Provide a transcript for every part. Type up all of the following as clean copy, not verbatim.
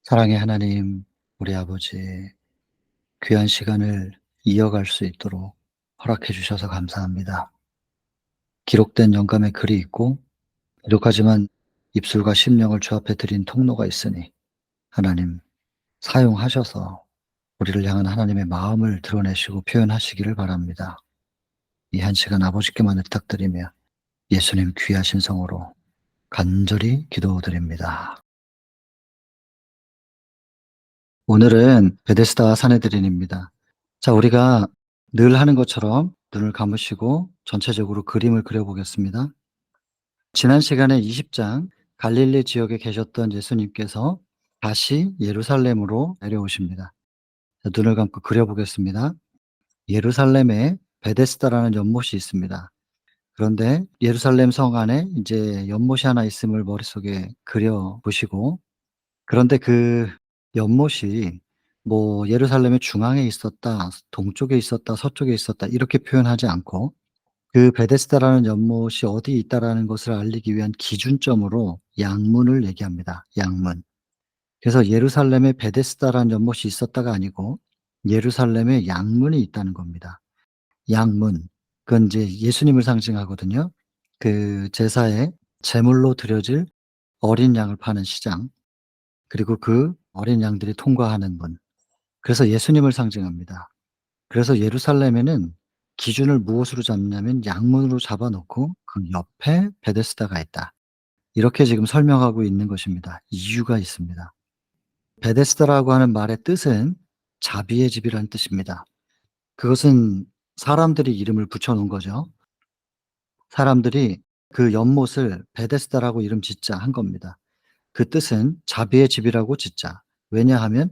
사랑의 하나님, 우리 아버지, 귀한 시간을 이어갈 수 있도록 허락해 주셔서 감사합니다. 기록된 영감의 글이 있고, 부족하지만 입술과 심령을 주 앞에 드린 통로가 있으니, 하나님, 사용하셔서 우리를 향한 하나님의 마음을 드러내시고 표현하시기를 바랍니다. 이 한 시간 아버지께만 부탁드리며 예수님 귀하신 성으로 간절히 기도드립니다. 오늘은 베데스다 사내들인입니다. 자, 우리가 늘 하는 것처럼 눈을 감으시고 전체적으로 그림을 그려보겠습니다. 지난 시간에 20장 갈릴리 지역에 계셨던 예수님께서 다시 예루살렘으로 내려오십니다. 자, 눈을 감고 그려보겠습니다. 예루살렘에 베데스다라는 연못이 있습니다. 그런데 예루살렘 성 안에 이제 연못이 하나 있음을 머릿속에 그려보시고, 그런데 그 연못이 뭐 예루살렘의 중앙에 있었다, 동쪽에 있었다, 서쪽에 있었다 이렇게 표현하지 않고, 그 베데스다라는 연못이 어디에 있다라는 것을 알리기 위한 기준점으로 양문을 얘기합니다. 양문. 그래서 예루살렘에 베데스다라는 연못이 있었다가 아니고 예루살렘에 양문이 있다는 겁니다. 양문. 그건 이제 예수님을 상징하거든요. 그 제사에 제물로 드려질 어린 양을 파는 시장, 그리고 그 어린 양들이 통과하는 문. 그래서 예수님을 상징합니다. 그래서 예루살렘에는 기준을 무엇으로 잡냐면 양문으로 잡아 놓고 그 옆에 베데스다가 있다. 이렇게 지금 설명하고 있는 것입니다. 이유가 있습니다. 베데스다라고 하는 말의 뜻은 자비의 집이라는 뜻입니다. 그것은 사람들이 이름을 붙여 놓은 거죠. 사람들이 그 연못을 베데스다라고 이름 짓자 한 겁니다. 그 뜻은 자비의 집이라고 짓자. 왜냐하면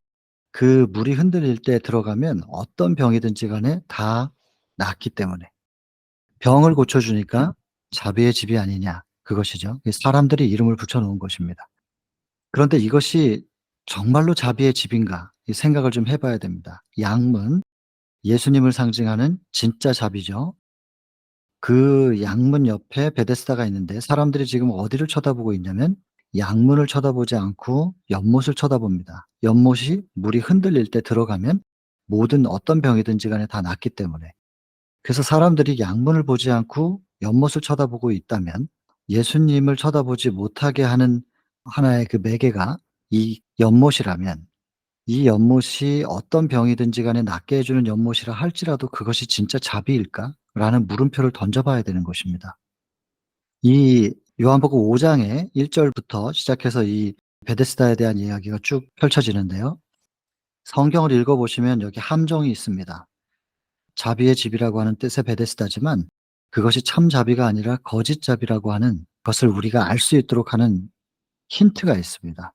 그 물이 흔들릴 때 들어가면 어떤 병이든지 간에 다 낫기 때문에. 병을 고쳐 주니까 자비의 집이 아니냐, 그것이죠. 사람들이 이름을 붙여 놓은 것입니다. 그런데 이것이 정말로 자비의 집인가, 이 생각을 좀 해 봐야 됩니다. 양문, 예수님을 상징하는 진짜 자비죠. 그 양문 옆에 베데스다가 있는데 사람들이 지금 어디를 쳐다보고 있냐면 양문을 쳐다보지 않고 연못을 쳐다봅니다. 연못이 물이 흔들릴 때 들어가면 모든 어떤 병이든지 간에 다 낫기 때문에. 그래서 사람들이 양문을 보지 않고 연못을 쳐다보고 있다면 예수님을 쳐다보지 못하게 하는 하나의 그 매개가 이 연못이라면, 이 연못이 어떤 병이든지 간에 낫게 해 주는 연못이라 할지라도 그것이 진짜 자비일까?'라는 물음표를 던져 봐야 되는 것입니다. 이 요한복음 5 장의 1 절부터 시작해서 이 베데스다에 대한 이야기가 쭉 펼쳐지는데요. 성경을 읽어 보시면 여기 함정이 있습니다. 자비의 집이라고 하는 뜻의 베데스다지만 그것이 참 자비가 아니라 거짓 자비라고 하는 것을 우리가 알 수 있도록 하는 힌트가 있습니다.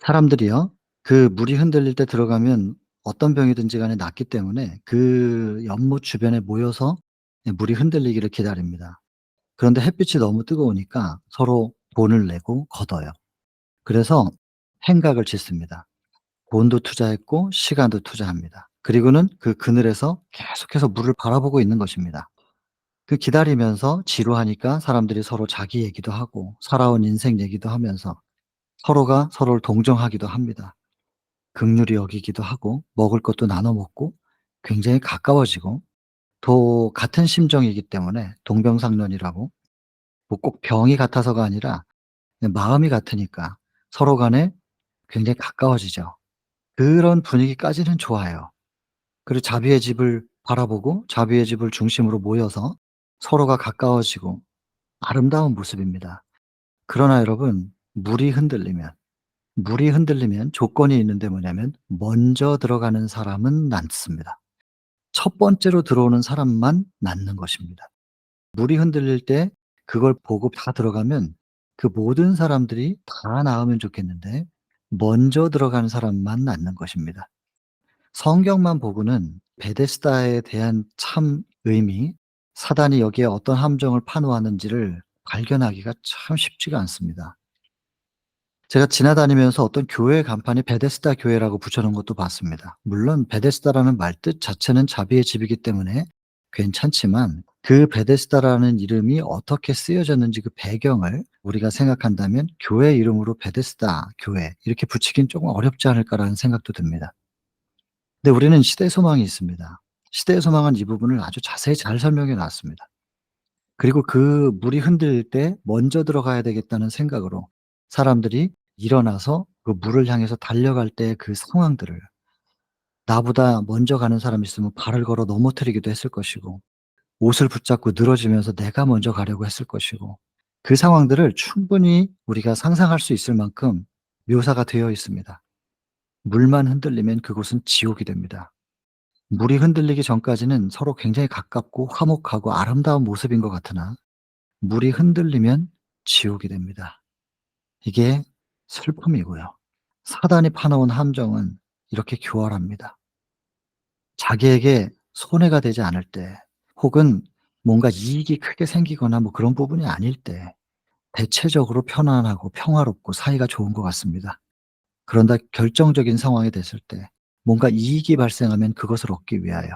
사람들이요, 그 물이 흔들릴 때 들어가면 어떤 병이든지 간에 낫기 때문에 그 연못 주변에 모여서 물이 흔들리기를 기다립니다. 그런데 햇빛이 너무 뜨거우니까 서로 돈을 내고 걷어요. 그래서 행각을 짓습니다. 돈도 투자했고 시간도 투자합니다. 그리고는 그 그늘에서 계속해서 물을 바라보고 있는 것입니다. 그 기다리면서 지루하니까 사람들이 서로 자기 얘기도 하고 살아온 인생 얘기도 하면서 서로가 서로를 동정하기도 합니다. 긍휼히 여기기도 하고 먹을 것도 나눠 먹고 굉장히 가까워지고, 또 같은 심정이기 때문에 동병상련이라고, 뭐 꼭 병이 같아서가 아니라 그냥 마음이 같으니까 서로 간에 굉장히 가까워지죠. 그런 분위기까지는 좋아요. 그리고 자비의 집을 바라보고 자비의 집을 중심으로 모여서 서로가 가까워지고 아름다운 모습입니다. 그러나 여러분, 물이 흔들리면 조건이 있는데 뭐냐면 먼저 들어가는 사람은 낫습니다. 첫 번째로 들어오는 사람만 낫는 것입니다. 물이 흔들릴 때 그걸 보고 다 들어가면 그 모든 사람들이 다 나으면 좋겠는데 먼저 들어가는 사람만 낫는 것입니다. 성경만 보고는 베데스다에 대한 참 의미, 사단이 여기에 어떤 함정을 파놓았는지를 발견하기가 참 쉽지가 않습니다. 제가 지나다니면서 어떤 교회 간판에 베데스다 교회라고 붙여 놓은 것도 봤습니다. 물론 베데스다라는 말뜻 자체는 자비의 집이기 때문에 괜찮지만 그 베데스다라는 이름이 어떻게 쓰여졌는지 그 배경을 우리가 생각한다면 '교회 이름으로 베데스다 교회' 이렇게 붙이긴 조금 어렵지 않을까라는 생각도 듭니다. 근데 우리는 시대 소망이 있습니다. 시대의 소망은 이 부분을 아주 자세히 잘 설명해 놨습니다. 그리고 그 물이 흔들릴 때 먼저 들어가야 되겠다는 생각으로 사람들이 일어나서 그 물을 향해서 달려갈 때 그 상황들을 나보다 먼저 가는 사람이 있으면 발을 걸어 넘어뜨리기도 했을 것이고 옷을 붙잡고 늘어지면서 내가 먼저 가려고 했을 것이고 그 상황들을 충분히 우리가 상상할 수 있을 만큼 묘사가 되어 있습니다. 물만 흔들리면 그곳은 지옥이 됩니다. 물이 흔들리기 전까지는 서로 굉장히 가깝고 화목하고 아름다운 모습인 것 같으나 물이 흔들리면 지옥이 됩니다. 이게 슬픔이고요. 사단이 파놓은 함정은 이렇게 교활합니다. 자기에게 손해가 되지 않을 때 혹은 뭔가 이익이 크게 생기거나 뭐 그런 부분이 아닐 때 대체적으로 편안하고 평화롭고 사이가 좋은 것 같습니다. 그런다 결정적인 상황이 됐을 때 뭔가 이익이 발생하면 그것을 얻기 위하여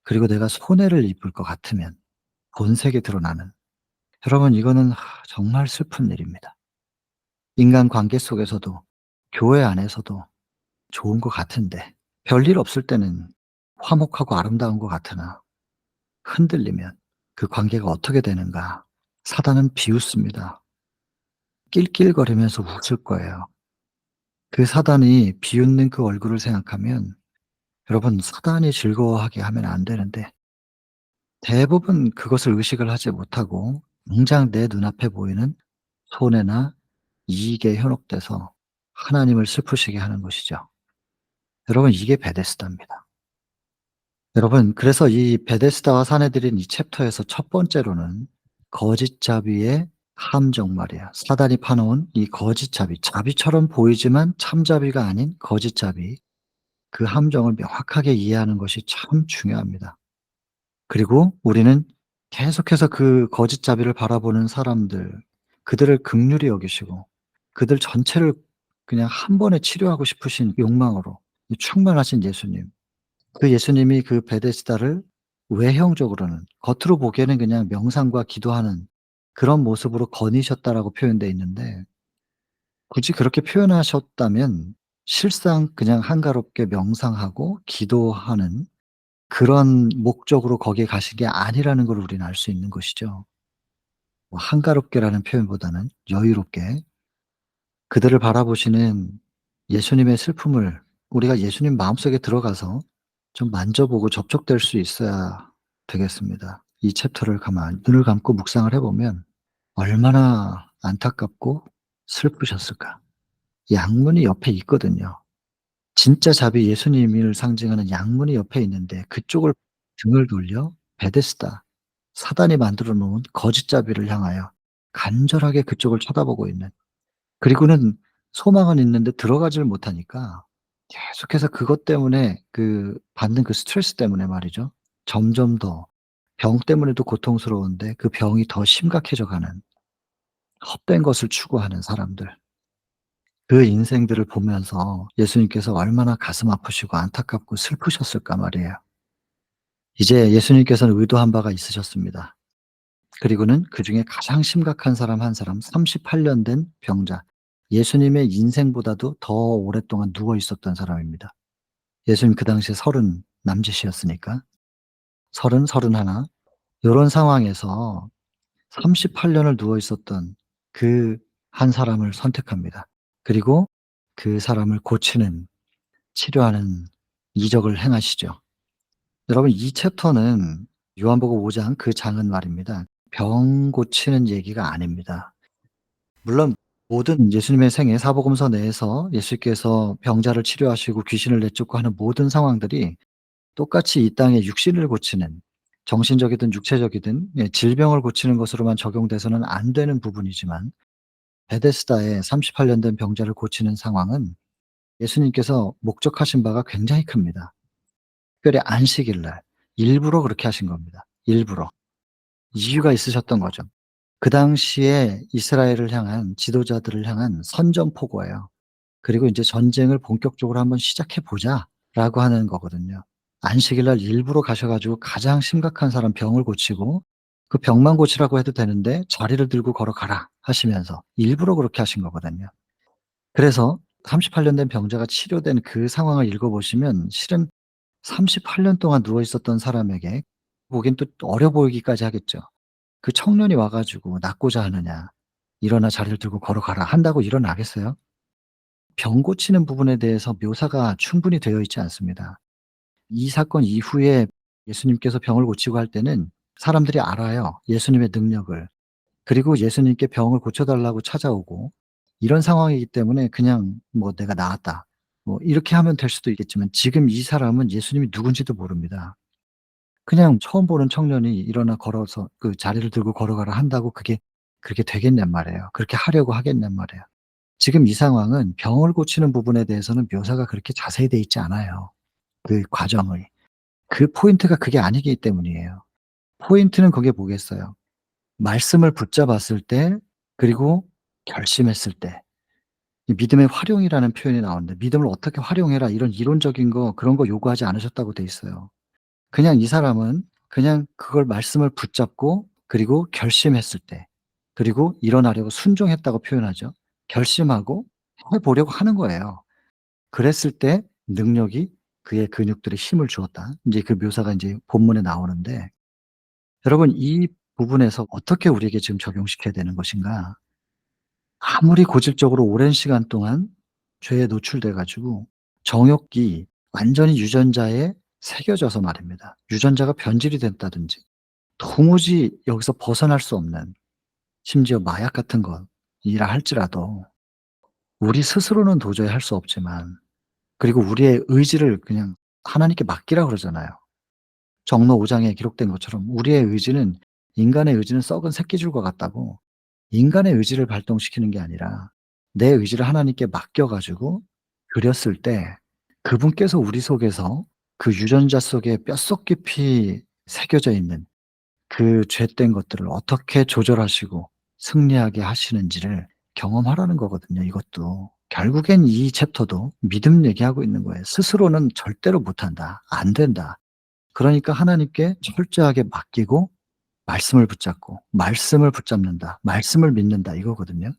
그리고 내가 손해를 입을 것 같으면 본색이 드러나는 여러분 이거는 정말 슬픈 일입니다. 인간관계 속에서도 교회 안에서도 좋은 것 같은데 별일 없을 때는 화목하고 아름다운 것 같으나 흔들리면 그 관계가 어떻게 되는가? 사단은 비웃습니다. 낄낄거리면서 웃을 거예요. 그 사단이 비웃는 그 얼굴을 생각하면 여러분 사단이 즐거워하게 하면 안 되는데 대부분 그것을 의식을 하지 못하고 당장 내 눈앞에 보이는 손해나 이익에 현혹돼서 하나님을 슬프시게 하는 것이죠. 여러분 이게 베데스다입니다. 여러분 그래서 이 베데스다와 사내들인 이 챕터에서 첫 번째로는 거짓자비의 함정 말이야. 사단이 파놓은 이 거짓자비, 자비처럼 보이지만 참자비가 아닌 거짓자비, 그 함정을 명확하게 이해하는 것이 참 중요합니다. 그리고 우리는 계속해서 그 거짓자비를 바라보는 사람들, 그들을 긍휼히 여기시고 그들 전체를 그냥 한 번에 치료하고 싶으신 욕망으로 이 충만하신 예수님. 그 예수님이 그 베데스다를 외형적으로는 겉으로 보기에는 그냥 명상과 기도하는 그런 모습으로 거니셨다라고 표현되어 있는데 굳이 그렇게 표현하셨다면 실상 그냥 한가롭게 명상하고 기도하는 그런 목적으로 거기에 가신 게 아니라는 걸 우리는 알 수 있는 것이죠. 뭐 한가롭게라는 표현보다는 여유롭게 그들을 바라보시는 예수님의 슬픔을 우리가 예수님 마음속에 들어가서 좀 만져보고 접촉될 수 있어야 되겠습니다. 이 챕터를 가만 눈을 감고 묵상을 해 보면 얼마나 안타깝고 슬프셨을까. 양문이 옆에 있거든요. 진짜 자비 예수님을 상징하는 양문이 옆에 있는데 그쪽을 등을 돌려 베데스다, 사단이 만들어 놓은 거짓 자비를 향하여 간절하게 그쪽을 쳐다보고 있는 그리고는 소망은 있는데 들어가지를 못하니까 계속해서 그것 때문에 그 받는 그 스트레스 때문에 말이죠. 점점 더 병 때문에도 고통스러운데 그 병이 더 심각해져 가는 헛된 것을 추구하는 사람들. 그 인생들을 보면서 예수님께서 얼마나 가슴 아프시고 안타깝고 슬프셨을까 말이에요. 이제 예수님께서는 의도한 바가 있으셨습니다. 그리고는 그중에 가장 심각한 사람 한 사람 38년 된 병자. 예수님의 인생보다도 더 오랫동안 누워 있었던 사람입니다. 예수님 그 당시에 30 남짓이었으니까. 30, 31 요런 상황에서 38 년을 누워 있었던 그 한 사람을 선택합니다. 그리고 그 사람을 고치는 치료하는 이적을 행하시죠. 여러분 이 챕터는 요한복음 5장 그 장은 말입니다. 병 고치는 얘기가 아닙니다. 물론 모든 예수님의 생애 사복음서 내에서 예수께서 병자를 치료하시고 귀신을 내쫓고 하는 모든 상황들이 똑같이 이 땅에 육신을 고치는 정신적이든 육체적이든 질병을 고치는 것으로만 적용돼서는 안 되는 부분이지만 베데스다의 38년 된 병자를 고치는 상황은 예수님께서 목적하신 바가 굉장히 큽니다. 특별히 안식일 날 일부러 그렇게 하신 겁니다. 일부러. 이유가 있으셨던 거죠. 그 당시에 이스라엘을 향한 지도자들을 향한 선전포고예요. 그리고 인제 '전쟁을 본격적으로 한번 시작해 보자.'라고 하는 거거든요. 안식일 날 일부러 가셔 가지고 가장 심각한 사람 병을 고치고 그 병만 고치라고 해도 되는데 "자리를 들고 걸어가라." 하시면서 일부러 그렇게 하신 거거든요. 그래서 38년 된 병자가 치료된 그 상황을 읽어 보시면 실은 38년 동안 누워 있었던 사람에게 보기엔 또 어려 보이기까지 하겠죠. 그 청년이 와 가지고 "낫고자 하느냐. 일어나 자리를 들고 걸어가라." 한다고 일어나겠어요? 병 고치는 부분에 대해서 묘사가 충분히 되어 있지 않습니다. 이 사건 이후에 예수님께서 병을 고치고 할 때는 사람들이 알아요, 예수님의 능력을. 그리고 예수님께 병을 고쳐 달라고 찾아오고 이런 상황이기 때문에 그냥 뭐 '내가 나았다.' 뭐 이렇게 하면 될 수도 있겠지만 지금 이 사람은 예수님이 누군지도 모릅니다. 그냥 처음 보는 청년이 일어나 걸어서 그 자리를 들고 걸어가라 한다고 그게 되겠냔 말이에요. 그렇게 하려고 하겠냔 말이에요. 지금 이 상황은 병을 고치는 부분에 대해서는 묘사가 그렇게 자세히 돼 있지 않아요, 그 과정의. 그 포인트가 그게 아니기 때문이에요. 포인트는 그게 뭐겠어요. 말씀을 붙잡았을 때 그리고 결심했을 때 이 믿음의 활용이라는 표현이 나오는데 "믿음을 어떻게 활용해라." 이런 이론적인 거 그런 거 요구하지 않으셨다고 돼 있어요. 그냥 이 사람은 그냥 그걸 말씀을 붙잡고 그리고 결심했을 때 그리고 일어나려고 순종했다고 표현하죠. 결심하고 해 보려고 하는 거예요. 그랬을 때 능력이 그의 근육들에 힘을 주었다. 인제 그 묘사가 인제 본문에 나오는데 여러분 이 부분에서 어떻게 우리에게 지금 적용시켜야 되는 것인가? 아무리 고질적으로 오랜 시간 동안 죄에 노출돼 가지고 정욕이 완전히 유전자에 새겨져서 말입니다. 유전자가 변질이 됐다든지 도무지 여기서 벗어날 수 없는 심지어 마약 같은 것이라 할지라도 우리 스스로는 도저히 할 수 없지만 그리고 우리의 의지를 그냥 하나님께 맡기라 그러잖아요. 정로 5 장에 기록된 것처럼 우리의 의지는 인간의 의지는 썩은 새끼줄과 같다고 인간의 의지를 발동시키는 게 아니라 내 의지를 하나님께 맡겨 가지고 드렸을 때 그분께서 우리 속에서 그 유전자 속에 뼛속 깊이 새겨져 있는 그 죄된 것들을 어떻게 조절하시고 승리하게 하시는지를 경험하라는 거거든요, 이것도. 결국엔 이 챕터도 믿음 얘기하고 있는 거예요. 스스로는 절대로 못한다. 안 된다. 그러니까 하나님께 철저하게 맡기고 말씀을 붙잡고 말씀을 붙잡는다. 말씀을 믿는다 이거거든요.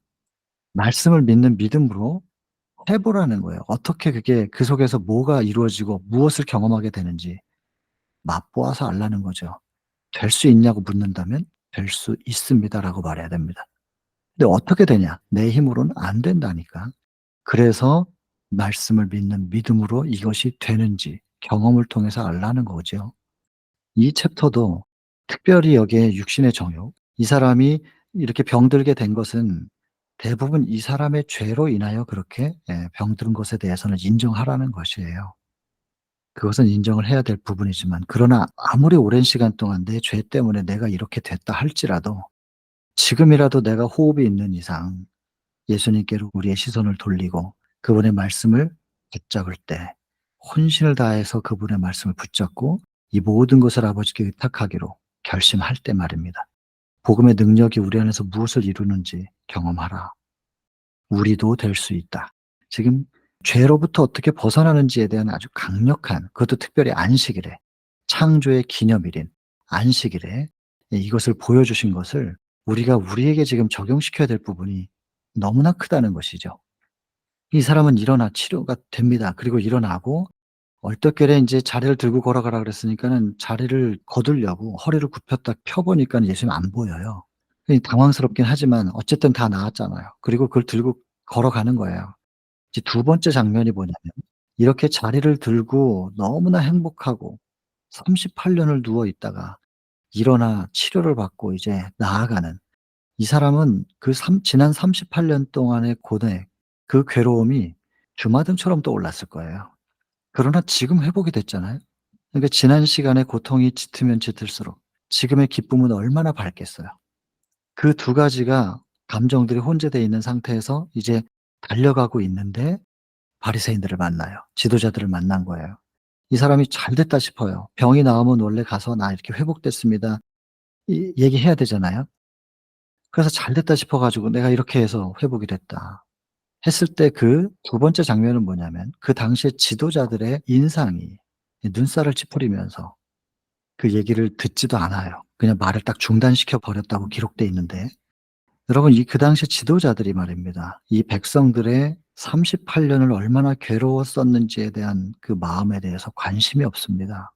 말씀을 믿는 믿음으로 해 보라는 거예요. 어떻게 그게 그 속에서 뭐가 이루어지고 무엇을 경험하게 되는지 맛보아서 알라는 거죠. "될 수 있냐."고 묻는다면 "될 수 있습니다."라고 말해야 됩니다. 근데 어떻게 되냐? 내 힘으로는 안 된다니까. 그래서 말씀을 믿는 믿음으로 이것이 되는지 경험을 통해서 알라는 거죠. 이 챕터도 특별히 여기에 육신의 정욕, 이 사람이 이렇게 병들게 된 것은 대부분 이 사람의 죄로 인하여 그렇게 병든 것에 대해서는 인정하라는 것이에요. 그것은 인정을 해야 될 부분이지만 그러나 아무리 오랜 시간 동안 내 죄 때문에 내가 이렇게 됐다 할지라도 지금이라도 내가 호흡이 있는 이상 예수님께로 우리의 시선을 돌리고 그분의 말씀을 붙잡을 때 혼신을 다해서 그분의 말씀을 붙잡고 이 모든 것을 아버지께 의탁하기로 결심할 때 말입니다. 복음의 능력이 우리 안에서 무엇을 이루는지 경험하라. 우리도 될 수 있다. 지금 죄로부터 어떻게 벗어나는지에 대한 아주 강력한 그것도 특별히 안식일에 창조의 기념일인 안식일에 이것을 보여주신 것을 우리가 우리에게 지금 적용시켜야 될 부분이 너무나 크다는 것이죠. 이 사람은 일어나 치료가 됩니다. 그리고 일어나고 얼떨결에 인제 자리를 들고 걸어가라 그랬으니까는 자리를 거두려고 허리를 굽혔다 펴 보니까는 예수님이 안 보여요. 이 당황스럽긴 하지만 어쨌든 다 나았잖아요. 그리고 그걸 들고 걸어가는 거예요. 이제 두 번째 장면이 뭐냐면 이렇게 자리를 들고 너무나 행복하고 38 년을 누워 있다가 일어나 치료를 받고 이제 나아가는 이 사람은 그 지난 38년 동안의 고뇌 그 괴로움이 주마등처럼 떠올랐을 거예요. 그러나 지금 회복이 됐잖아요. 그러니까 지난 시간의 고통이 짙으면 짙을수록 지금의 기쁨은 얼마나 밝겠어요. 그 두 가지가 감정들이 혼재되어 있는 상태에서 이제 달려가고 있는데 바리새인들을 만나요. 지도자들을 만난 거예요. 이 사람이 잘 됐다 싶어요. 병이 나으면 원래 가서 "나 이렇게 회복됐습니다." 이 얘기해야 되잖아요. 그래서 잘 됐다 싶어 가지고 "내가 이렇게 해서 회복이 됐다." 했을 때 그 두 번째 장면은 뭐냐면 그 당시에 지도자들의 인상이 눈살을 찌푸리면서 그 얘기를 듣지도 않아요. 그냥 말을 딱 중단시켜 버렸다고 기록돼 있는데, 여러분 그 당시 지도자들이 말입니다. 이 백성들의 38 년을 얼마나 괴로웠었는지에 대한 그 마음에 대해서 관심이 없습니다.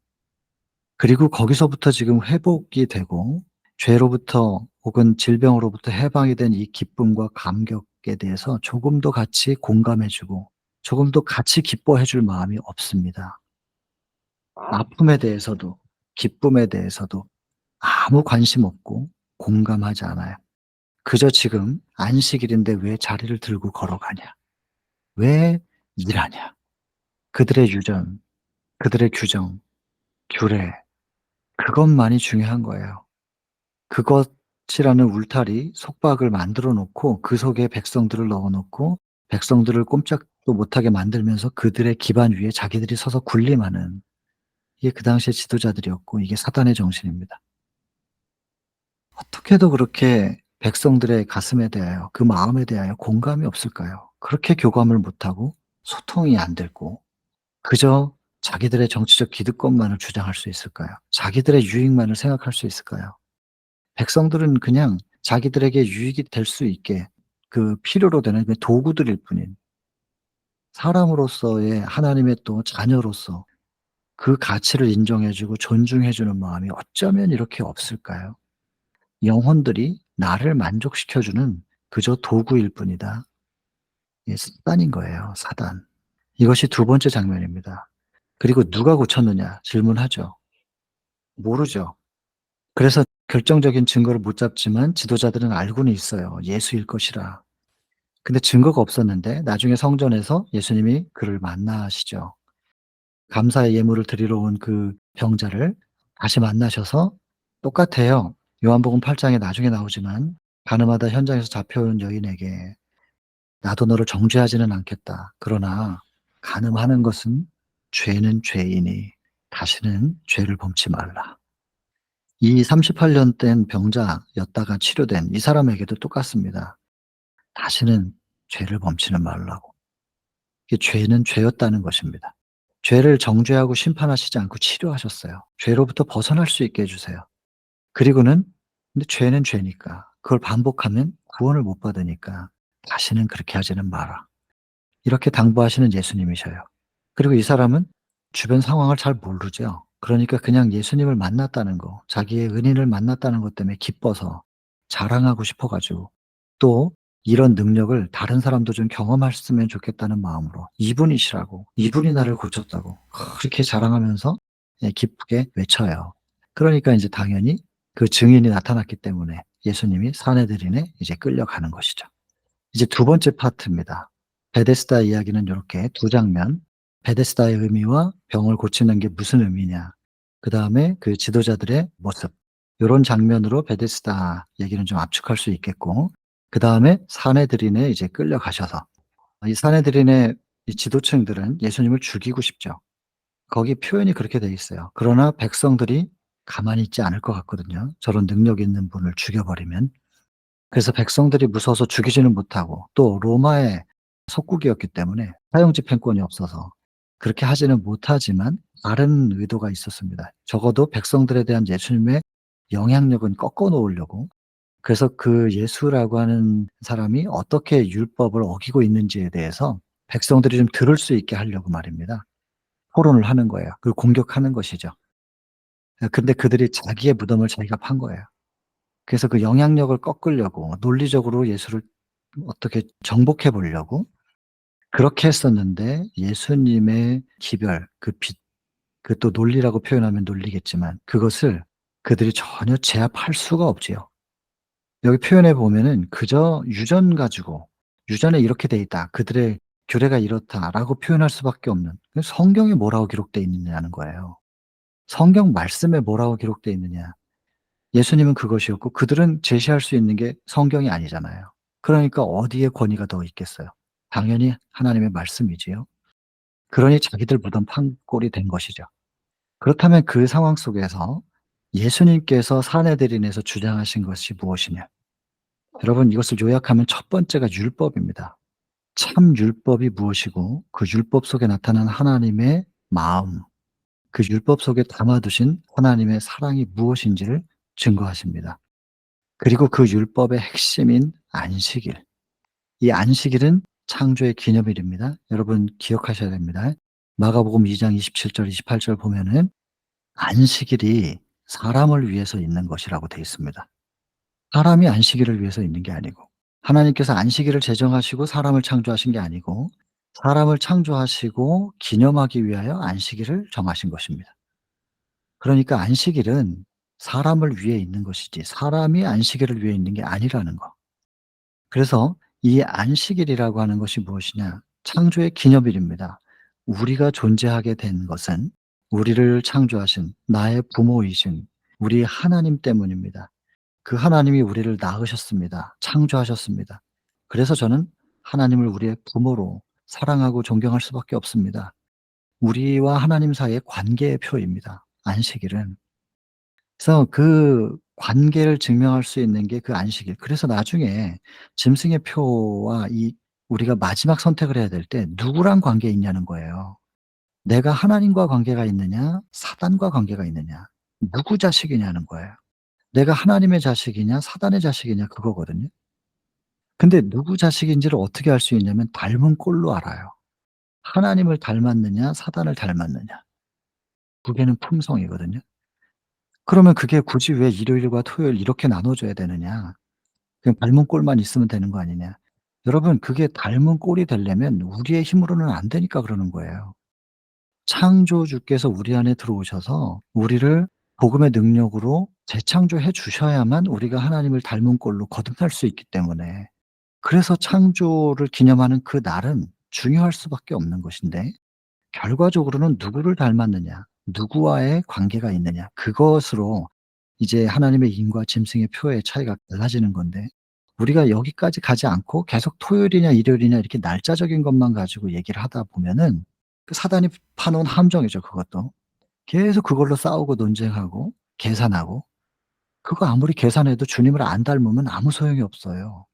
그리고 거기서부터 지금 회복이 되고 죄로부터 혹은 질병으로부터 해방이 된 이 기쁨과 감격에 대해서 조금도 같이 공감해 주고 조금도 같이 기뻐해 줄 마음이 없습니다. 아픔에 대해서도 기쁨에 대해서도 아무 관심 없고 공감하지 않아요. 그저 지금 안식일인데 왜 자리를 들고 걸어가냐? 왜 일하냐? 그들의 유전, 그들의 규정, 규례, 그것만이 중요한 거예요. 그것이라는 울타리, 속박을 만들어 놓고 그 속에 백성들을 넣어 놓고 백성들을 꼼짝도 못하게 만들면서 그들의 기반 위에 자기들이 서서 군림하는, 이게 그 당시의 지도자들이었고 이게 사단의 정신입니다. 어떻게 해도 그렇게 백성들의 가슴에 대하여, 그 마음에 대하여 공감이 없을까요? 그렇게 교감을 못하고 소통이 안 되고 그저 자기들의 정치적 기득권만을 주장할 수 있을까요? 자기들의 유익만을 생각할 수 있을까요? 백성들은 그냥 자기들에게 유익이 될 수 있게 그 필요로 되는 그 도구들일 뿐인, 사람으로서의 하나님의 또 자녀로서 그 가치를 인정해 주고 존중해 주는 마음이 어쩌면 이렇게 없을까요? 영혼들이 나를 만족시켜 주는 그저 도구일 뿐이다. 예, 사단인 거예요, 사단. 이것이 두 번째 장면입니다. 그리고 누가 고쳤느냐 질문하죠. 모르죠. 그래서 결정적인 증거를 못 잡지만 지도자들은 알고는 있어요, 예수일 것이라. 근데 증거가 없었는데 나중에 성전에서 예수님이 그를 만나시죠. 감사의 예물을 드리러 온 그 병자를 다시 만나셔서 똑같아요. 요한복음 8 장에 나중에 나오지만 가늠하다 현장에서 잡혀온 여인에게 "나도 너를 정죄하지는 않겠다. 그러나 간음하는 것은 죄는 죄이니 다시는 죄를 범치 말라." 이 38년 된 병자였다가 치료된 이 사람에게도 똑같습니다. 다시는 죄를 범치는 말라고. 이게 죄는 죄였다는 것입니다. 죄를 정죄하고 심판하시지 않고 치료하셨어요. 죄로부터 벗어날 수 있게 해 주세요. 그리고는 근데 죄는 죄니까 그걸 반복하면 구원을 못 받으니까 "다시는 그렇게 하지는 마라." 이렇게 당부하시는 예수님이셔요. 그리고 이 사람은 주변 상황을 잘 모르죠. 그러니까 그냥 예수님을 만났다는 거, 자기의 은인을 만났다는 것 때문에 기뻐서 자랑하고 싶어 가지고 또 이런 능력을 다른 사람도 좀 경험했으면 좋겠다는 마음으로 이분이시라고, 이분이 나를 고쳤다고 그렇게 자랑하면서 예 기쁘게 외쳐요. 그러니까 인제 당연히 그 증인이 나타났기 때문에 예수님이 사내들인에 이제 끌려가는 것이죠. 이제 두 번째 파트입니다. 베데스다 이야기는 요렇게 두 장면, 베데스다의 의미와 병을 고치는 게 무슨 의미냐, 그다음에 그 지도자들의 모습, 요런 장면으로 베데스다 얘기는 좀 압축할 수 있겠고, 그다음에 사내들인에 이제 끌려가셔서 이 사내들인의 이 지도층들은 예수님을 죽이고 싶죠. 거기 표현이 그렇게 돼 있어요. 그러나 백성들이 가만히 있지 않을 것 같거든요, 저런 능력 있는 분을 죽여 버리면. 그래서 백성들이 무서워서 죽이지는 못하고 또 로마의 속국이었기 때문에 사형 집행권이 없어서 그렇게 하지는 못하지만 다른 의도가 있었습니다. 적어도 백성들에 대한 예수님의 영향력은 꺾어 놓으려고. 그래서 그 예수라고 하는 사람이 어떻게 율법을 어기고 있는지에 대해서 백성들이 좀 들을 수 있게 하려고 말입니다. 토론을 하는 거예요. 그걸 공격하는 것이죠. 근데 그들이 자기의 무덤을 자기가 판 거예요. 그래서 그 영향력을 꺾으려고 논리적으로 예수를 어떻게 정복해 보려고 그렇게 했었는데, 예수님의 기별, 그 빛, 그 또 논리라고 표현하면 논리겠지만 그것을 그들이 전혀 제압할 수가 없지요. 여기 표현해 보면은 그저 유전 가지고 '유전에 이렇게 돼 있다. 그들의 규례가 이렇다.'라고 표현할 수밖에 없는, 그 성경에 뭐라고 기록되어 있느냐는 거예요. 성경 말씀에 뭐라고 기록되어 있느냐. 예수님은 그것이었고 그들은 제시할 수 있는 게 성경이 아니잖아요. 그러니까 어디에 권위가 더 있겠어요? 당연히 하나님의 말씀이지요. 그러니 자기들 무덤 판 꼴이 된 것이죠. 그렇다면 그 상황 속에서 예수님께서 사내들인에서 주장하신 것이 무엇이냐? 여러분 이것을 요약하면 첫 번째가 율법입니다. 참 율법이 무엇이고 그 율법 속에 나타난 하나님의 마음, 그 율법 속에 담아두신 하나님의 사랑이 무엇인지를 증거하십니다. 그리고 그 율법의 핵심인 안식일. 이 안식일은 창조의 기념일입니다. 여러분 기억하셔야 됩니다. 마가복음 2장 27절 28절 보면은 안식일이 사람을 위해서 있는 것이라고 되어 있습니다. 사람이 안식일을 위해서 있는 게 아니고, 하나님께서 안식일을 제정하시고 사람을 창조하신 게 아니고, 사람을 창조하시고 기념하기 위하여 안식일을 정하신 것입니다. 그러니까 안식일은 사람을 위해 있는 것이지 사람이 안식일을 위해 있는 게 아니라는 거. 그래서 이 안식일이라고 하는 것이 무엇이냐? 창조의 기념일입니다. 우리가 존재하게 된 것은 우리를 창조하신 나의 부모이신 우리 하나님 때문입니다. 그 하나님이 우리를 낳으셨습니다. 창조하셨습니다. 그래서 저는 하나님을 우리의 부모로 사랑하고 존경할 수밖에 없습니다. 우리와 하나님 사이의 관계의 표입니다, 안식일은. 그래서 그 관계를 증명할 수 있는 게 그 안식일. 그래서 나중에 짐승의 표와 이 우리가 마지막 선택을 해야 될 때 누구랑 관계에 있냐는 거예요. 내가 하나님과 관계가 있느냐, 사단과 관계가 있느냐, 누구 자식이냐는 거예요. 내가 하나님의 자식이냐, 사단의 자식이냐 그거거든요. 근데 누구 자식인지를 어떻게 알 수 있냐면 닮은 꼴로 알아요. 하나님을 닮았느냐, 사단을 닮았느냐. 그게는 품성이거든요. 그러면 그게 굳이 왜 일요일과 토요일 이렇게 나눠줘야 되느냐. 그냥 닮은 꼴만 있으면 되는 거 아니냐. 여러분 그게 닮은 꼴이 되려면 우리의 힘으로는 안 되니까 그러는 거예요. 창조주께서 우리 안에 들어오셔서 우리를 복음의 능력으로 재창조해 주셔야만 우리가 하나님을 닮은 꼴로 거듭날 수 있기 때문에, 그래서 창조를 기념하는 그 날은 중요할 수밖에 없는 것인데, 결과적으로는 누구를 닮았느냐, 누구와의 관계가 있느냐, 그것으로 이제 하나님의 인과 짐승의 표의 차이가 달라지는 건데, 우리가 여기까지 가지 않고 계속 토요일이냐 일요일이냐 이렇게 날짜적인 것만 가지고 얘기를 하다 보면은 그 사단이 파 놓은 함정이죠, 그것도. 계속 그걸로 싸우고 논쟁하고 계산하고, 그거 아무리 계산해도 주님을 안 닮으면 아무 소용이 없어요.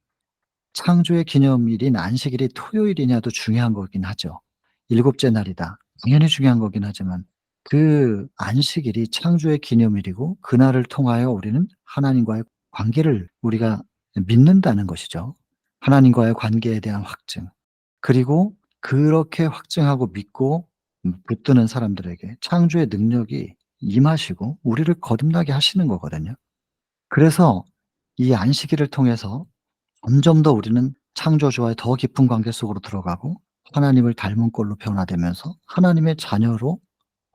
창조의 기념일인 안식일이 토요일이냐도 중요한 거긴 하죠. 일곱째 날이다. 당연히 중요한 거긴 하지만 그 안식일이 창조의 기념일이고 그날을 통하여 우리는 하나님과의 관계를 우리가 믿는다는 것이죠. 하나님과의 관계에 대한 확증. 그리고 그렇게 확증하고 믿고 붙드는 사람들에게 창조의 능력이 임하시고 우리를 거듭나게 하시는 거거든요. 그래서 이 안식일을 통해서 점점 더 우리는 창조주와의 더 깊은 관계 속으로 들어가고 하나님을 닮은 꼴로 변화되면서 하나님의 자녀로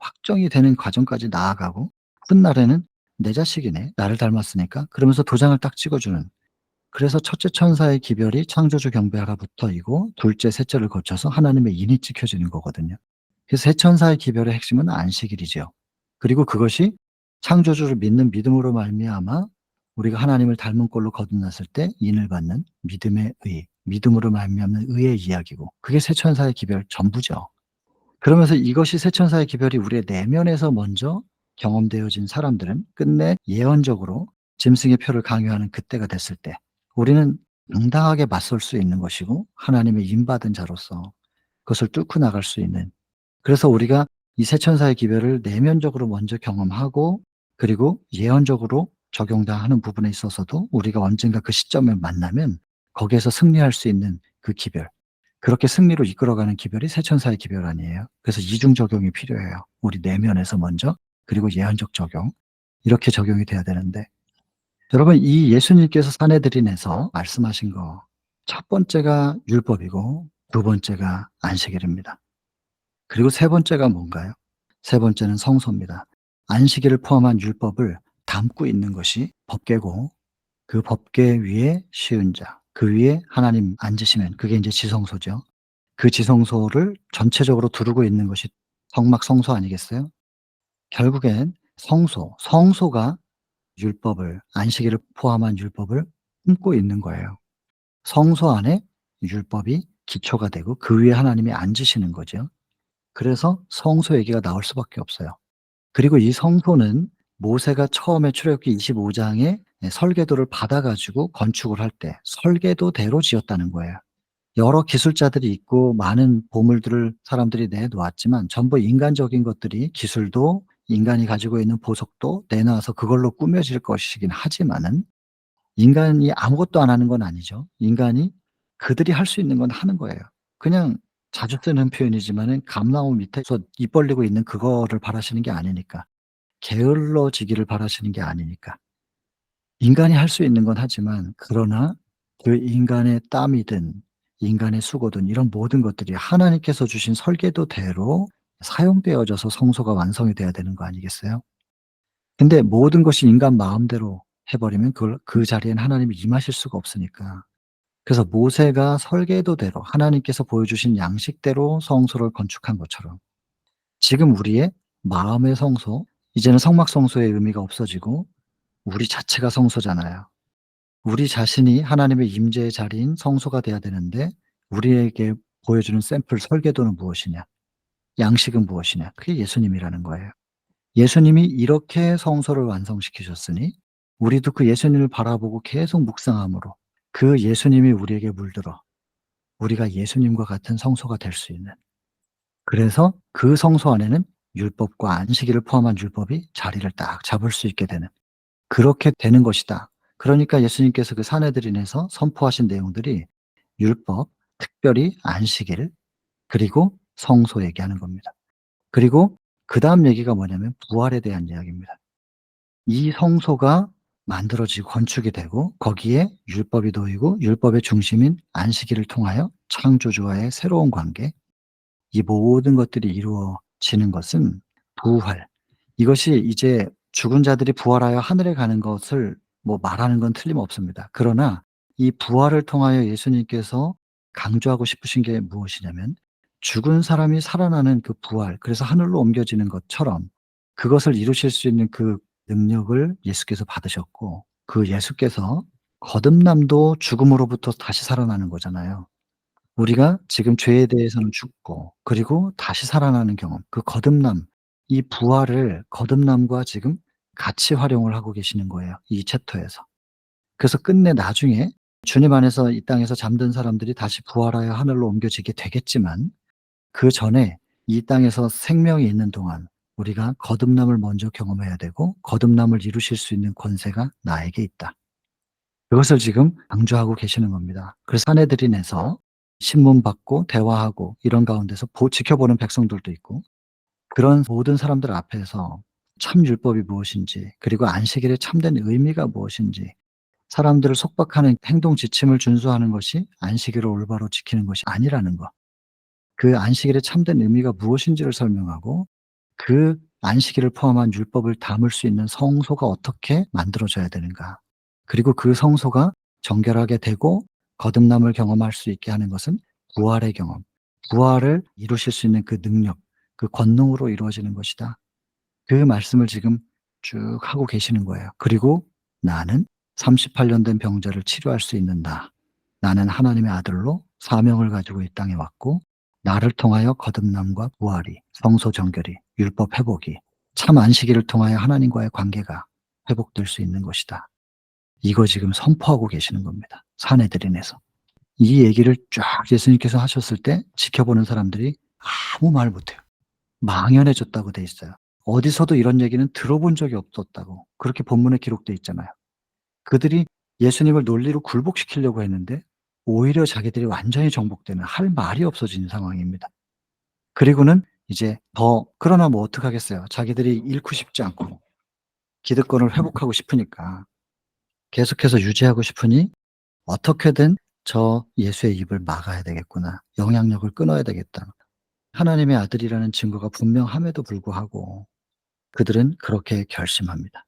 확정이 되는 과정까지 나아가고, 훗날에는 '내 자식이네. 나를 닮았으니까.' 그러면서 도장을 딱 찍어 주는, 그래서 첫째 천사의 기별이 창조주 경배하라부터이고 둘째 셋째를 거쳐서 하나님의 인이 찍혀지는 거거든요. 그래서 세 천사의 기별의 핵심은 안식일이죠. 그리고 그것이 창조주를 믿는 믿음으로 말미암아 우리가 하나님을 닮은 꼴로 거듭났을 때 인을 받는 믿음의 의, 믿음으로 말미암는 의의 이야기고, 그게 세 천사의 기별 전부죠. 그러면서 이것이 세 천사의 기별이 우리의 내면에서 먼저 경험되어진 사람들은 끝내 예언적으로 짐승의 표를 강요하는 그때가 됐을 때 우리는 당당하게 맞설 수 있는 것이고 하나님의 인받은 자로서 그것을 뚫고 나갈 수 있는, 그래서 우리가 이 세 천사의 기별을 내면적으로 먼저 경험하고 그리고 예언적으로 적용당하는 부분에 있어서도 우리가 언젠가 그 시점을 만나면 거기에서 승리할 수 있는 그 기별, 그렇게 승리로 이끌어가는 기별이 세 천사의 기별 아니에요. 그래서 이중 적용이 필요해요. 우리 내면에서 먼저, 그리고 예언적 적용, 이렇게 적용이 돼야 되는데, 여러분 이 예수님께서 사내들인에서 말씀하신 거 첫 번째가 율법이고 두 번째가 안식일입니다. 그리고 세 번째가 뭔가요? 세 번째는 성소입니다. 안식일을 포함한 율법을 담고 있는 것이 법궤고, 그 법궤 위에 쉬운 자, 그 위에 하나님 앉으시면 그게 이제 지성소죠. 그 지성소를 전체적으로 두르고 있는 것이 성막 성소 아니겠어요? 결국엔 성소가 율법을, 안식일을 포함한 율법을 품고 있는 거예요. 성소 안에 율법이 기초가 되고 그 위에 하나님이 앉으시는 거죠. 그래서 성소 얘기가 나올 수밖에 없어요. 그리고 이 성소는 모세가 처음에 출애굽기 25 장에 설계도를 받아 가지고 건축을 할 때 설계도대로 지었다는 거예요. 여러 기술자들이 있고 많은 보물들을 사람들이 내놓았지만 전부 인간적인 것들이 기술도 인간이 가지고 있는 보석도 내놔서 그걸로 꾸며질 것이긴 하지만은 인간이 아무것도 안 하는 건 아니죠. 인간이 그들이 할 수 있는 건 하는 거예요. 그냥 자주 쓰는 표현이지만은 감나무 밑에서 입 벌리고 있는 그거를 바라시는 게 아니니까. 게을러지기를 바라시는 게 아니니까. 인간이 할 수 있는 건 하지만 그러나 그 인간의 땀이든 인간의 수고든 이런 모든 것들이 하나님께서 주신 설계도대로 사용되어져서 성소가 완성이 돼야 되는 거 아니겠어요? 근데 모든 것이 인간 마음대로 해 버리면 그걸 그 자리에는 하나님이 임하실 수가 없으니까. 그래서 모세가 설계도대로 하나님께서 보여주신 양식대로 성소를 건축한 것처럼 지금 우리의 마음의 성소, 이제는 성막 성소의 의미가 없어지고 우리 자체가 성소잖아요. 우리 자신이 하나님의 임재의 자리인 성소가 돼야 되는데 우리에게 보여주는 샘플 설계도는 무엇이냐? 양식은 무엇이냐? 그게 예수님이라는 거예요. 예수님이 이렇게 성소를 완성시키셨으니 우리도 그 예수님을 바라보고 계속 묵상함으로 그 예수님이 우리에게 물들어 우리가 예수님과 같은 성소가 될 수 있는, 그래서 그 성소 안에는 율법과 안식일을 포함한 율법이 자리를 딱 잡을 수 있게 되는, 그렇게 되는 것이다. 그러니까 예수님께서 그 산헤드린에서 선포하신 내용들이 율법, 특별히 안식일, 그리고 성소 얘기하는 겁니다. 그리고 그다음 얘기가 뭐냐면 부활에 대한 이야기입니다. 이 성소가 만들어지고 건축이 되고 거기에 율법이 놓이고 율법의 중심인 안식일을 통하여 창조주와의 새로운 관계, 이 모든 것들이 이루어지는 것은 부활, 이것이 이제 죽은 자들이 부활하여 하늘에 가는 것을 뭐 말하는 건 틀림없습니다. 그러나 이 부활을 통하여 예수님께서 강조하고 싶으신 게 무엇이냐면 죽은 사람이 살아나는 그 부활, 그래서 하늘로 옮겨지는 것처럼 그것을 이루실 수 있는 그 능력을 예수께서 받으셨고, 그 예수께서 거듭남도 죽음으로부터 다시 살아나는 거잖아요. 우리가 지금 죄에 대해서는 죽고 그리고 다시 살아나는 경험, 그 거듭남, 이 부활을 거듭남과 지금 같이 활용을 하고 계시는 거예요, 이 챕터에서. 그래서 끝내 나중에 주님 안에서 이 땅에서 잠든 사람들이 다시 부활하여 하늘로 옮겨지게 되겠지만 그전에 이 땅에서 생명이 있는 동안 우리가 거듭남을 먼저 경험해야 되고 거듭남을 이루실 수 있는 권세가 나에게 있다. 그것을 지금 강조하고 계시는 겁니다. 그래서 산헤드린에서 신문 받고 대화하고 이런 가운데서 지켜보는 백성들도 있고, 그런 모든 사람들 앞에서 참 율법이 무엇인지 그리고 안식일의 참된 의미가 무엇인지, 사람들을 속박하는 행동 지침을 준수하는 것이 안식일을 올바로 지키는 것이 아니라는 것, 그 안식일의 참된 의미가 무엇인지를 설명하고 그 안식일을 포함한 율법을 담을 수 있는 성소가 어떻게 만들어져야 되는가. 그리고 그 성소가 정결하게 되고 거듭남을 경험할 수 있게 하는 것은 부활의 경험, 부활을 이루실 수 있는 그 능력, 그 권능으로 이루어지는 것이다. 그 말씀을 지금 쭉 하고 계시는 거예요. 그리고 나는 38년 된 병자를 치료할 수 있는 나. 나는 하나님의 아들로 사명을 가지고 이 땅에 왔고 나를 통하여 거듭남과 부활이, 성소 정결이, 율법 회복이, 참 안식일을 통하여 하나님과의 관계가 회복될 수 있는 것이다. 이거 지금 선포하고 계시는 겁니다, 산헤드린에서. 이 얘기를 쫙 예수님께서 하셨을 때 지켜보는 사람들이 아무 말 못해요. 망연해졌다고 돼 있어요. 어디서도 이런 얘기는 들어본 적이 없었다고 그렇게 본문에 기록돼 있잖아요. 그들이 예수님을 논리로 굴복시키려고 했는데 오히려 자기들이 완전히 정복되는, 할 말이 없어진 상황입니다. 그리고는 이제 그러나 뭐 어떡하겠어요. 자기들이 잃고 싶지 않고 기득권을 회복하고 싶으니까 계속해서 유지하고 싶으니 어떻게든 저 예수의 입을 막아야 되겠구나. 영향력을 끊어야 되겠다. 하나님의 아들이라는 증거가 분명함에도 불구하고 그들은 그렇게 결심합니다.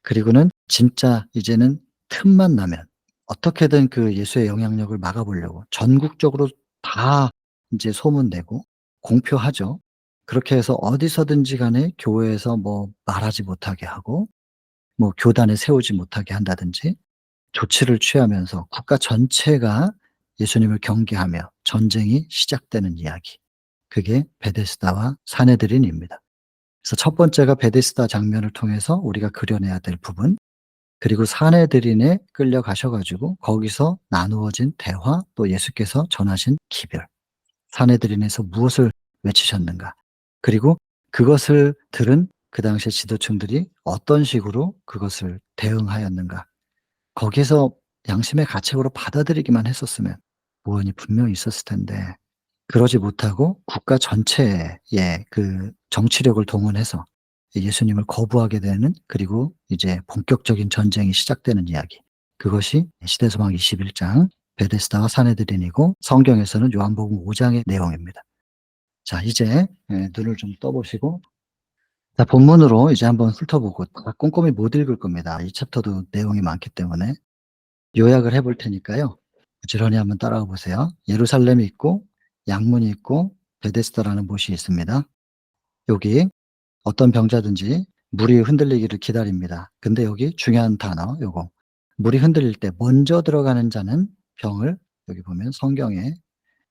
그리고는 진짜 이제는 틈만 나면 어떻게든 그 예수의 영향력을 막아보려고 전국적으로 다 인제 소문내고 공표하죠. 그렇게 해서 어디서든지 간에 교회에서 뭐 말하지 못하게 하고 뭐 교단에 세우지 못하게 한다든지 조치를 취하면서 국가 전체가 예수님을 경계하며 전쟁이 시작되는 이야기. 그게 베데스다와 산헤드린입니다. 그래서 첫 번째가 베데스다 장면을 통해서 우리가 그려내야 될 부분, 그리고 사내들인에 끌려가셔 가지고 거기서 나누어진 대화, 또 예수께서 전하신 기별, 사내들인에서 무엇을 외치셨는가, 그리고 그것을 들은 그 당시에 지도층들이 어떤 식으로 그것을 대응하였는가. 거기에서 양심의 가책으로 받아들이기만 했었으면 구원이 분명히 있었을 텐데, 그러지 못하고 국가 전체의 그 정치력을 동원해서 예수님을 거부하게 되는, 그리고 이제 본격적인 전쟁이 시작되는 이야기. 그것이 시대소망 21장 베데스다와 사내들인이고, 성경에서는 요한복음 5 장의 내용입니다. 자, 이제 눈을 좀 떠 보시고, 자, 본문으로 이제 한번 훑어보고, 다 꼼꼼히 못 읽을 겁니다. 이 챕터도 내용이 많기 때문에. 요약을 해볼 테니까요. 부지런히 한번 따라가 보세요. 예루살렘이 있고 양문이 있고 베데스다라는 못이 있습니다. 여기 어떤 병자든지 물이 흔들리기를 기다립니다. 근데 여기 중요한 단어 요거. 물이 흔들릴 때 먼저 들어가는 자는 병을, 여기 보면 성경에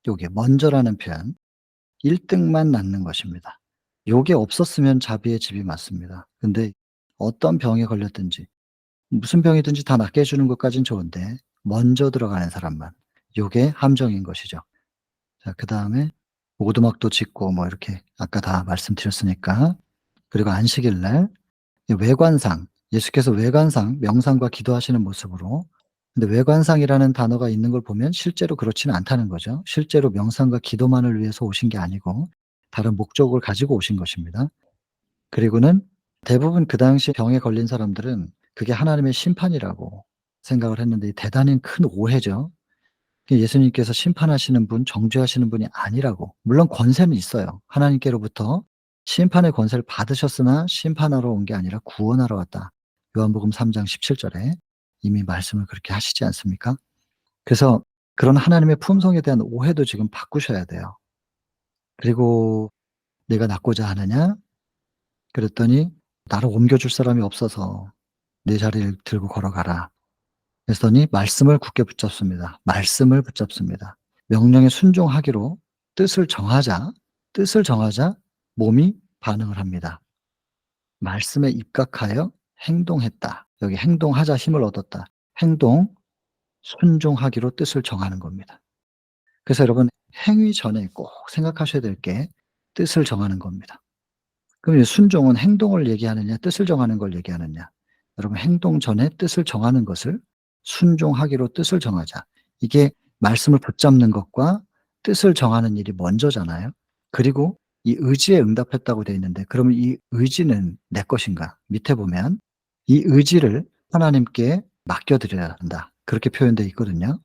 요게 먼저라는 표현, 1 등만 낫는 것입니다. 요게 없었으면 자비의 집이 맞습니다. 근데 어떤 병에 걸렸든지 무슨 병이든지 다 낫게 해 주는 것까진 좋은데 먼저 들어가는 사람만, 요게 함정인 것이죠. 자, 그다음에 오두막도 짓고 뭐 이렇게 아까 다 말씀드렸으니까. 그리고 안식일 날 이 외관상, 예수께서 외관상 명상과 기도하시는 모습으로, 근데 외관상이라는 단어가 있는 걸 보면 실제로 그렇지는 않다는 거죠. 실제로 명상과 기도만을 위해서 오신 게 아니고 다른 목적을 가지고 오신 것입니다. 그리고는 대부분 그 당시에 병에 걸린 사람들은 그게 하나님의 심판이라고 생각을 했는데, 이 대단히 큰 오해죠. 그 예수님께서 심판하시는 분, 정죄하시는 분이 아니라고. 물론 권세는 있어요. 하나님께로부터 심판의 권세를 받으셨으나 심판하러 온 게 아니라 구원하러 왔다. 요한복음 3장 17 절에 이미 말씀을 그렇게 하시지 않습니까? 그래서 그런 하나님의 품성에 대한 오해도 지금 바꾸셔야 돼요. 그리고 "내가 낫고자 하느냐?" 그랬더니 "나를 옮겨줄 사람이 없어서 내 자리를 들고 걸어가라." 그랬더니 말씀을 굳게 붙잡습니다. 말씀을 붙잡습니다. 명령에 순종하기로 뜻을 정하자 몸이 반응을 합니다. 말씀에 입각하여 행동했다. 여기 행동하자 힘을 얻었다. 행동, 순종하기로 뜻을 정하는 겁니다. 그래서 여러분, 행위 전에 꼭 생각하셔야 될 게 뜻을 정하는 겁니다. 그럼 이 순종은 행동을 얘기하느냐 뜻을 정하는 걸 얘기하느냐. 여러분, 행동 전에 뜻을 정하는 것을 순종하기로 뜻을 정하자. 이게 말씀을 붙잡는 것과 뜻을 정하는 일이 먼저잖아요. 그리고 이 의지에 응답했다고 되어 있는데, 그러면 이 의지는 내 것인가? 밑에 보면 이 의지를 하나님께 맡겨 드려야 한다. 그렇게 표현되어 있거든요.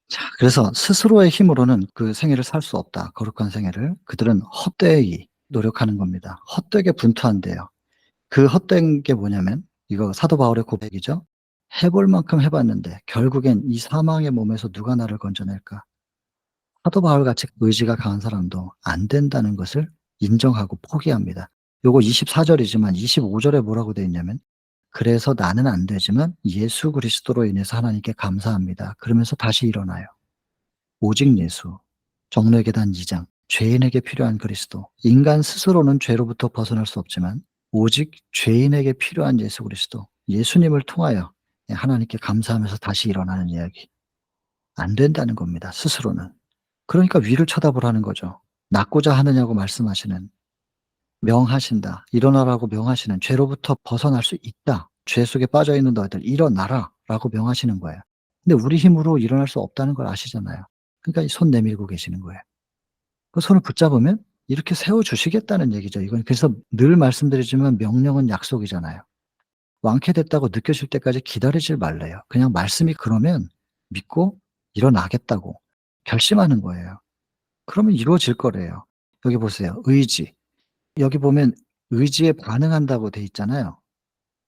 자, 그래서 스스로의 힘으로는 그 생애를 살 수 없다. 거룩한 생애를. 그들은 헛되이 노력하는 겁니다. 헛되게 분투한대요. 그 헛된 게 뭐냐면 이거 사도 바울의 고백이죠. "해 볼 만큼 해 봤는데 결국엔 이 사망의 몸에서 누가 나를 건져낼까?" 사도 바울같이 의지가 강한 사람도 안 된다는 것을 인정하고 포기합니다. 요거 24 절이지만 25 절에 뭐라고 되어 있냐면 "그래서 나는 안 되지만 예수 그리스도로 인해서 하나님께 감사합니다." 그러면서 다시 일어나요. 오직 예수. 정로의 계단 2 장. 죄인에게 필요한 그리스도. 인간 스스로는 죄로부터 벗어날 수 없지만 오직 죄인에게 필요한 예수 그리스도. 예수님을 통하여 하나님께 감사하면서 다시 일어나는 이야기. 안 된다는 겁니다, 스스로는. 그러니까 위를 쳐다보라는 거죠. "낫고자 하느냐고 말씀하시는, 명하신다. 일어나라고 명하시는, 죄로부터 벗어날 수 있다. 죄 속에 빠져 있는 너희들 일어나라."라고 명하시는 거예요. 근데 우리 힘으로 일어날 수 없다는 걸 아시잖아요. 그러니까 이 손 내밀고 계시는 거예요. 그 손을 붙잡으면 이렇게 세워 주시겠다는 얘기죠. 이건 그래서 늘 말씀드리지만 명령은 약속이잖아요. 완쾌됐다고 느껴질 때까지 기다리질 말래요. 그냥 말씀이 그러면 믿고 일어나겠다고 결심하는 거예요. 그러면 이루어질 거래요. 여기 보세요. 의지. 여기 보면 의지에 반응한다고 돼 있잖아요.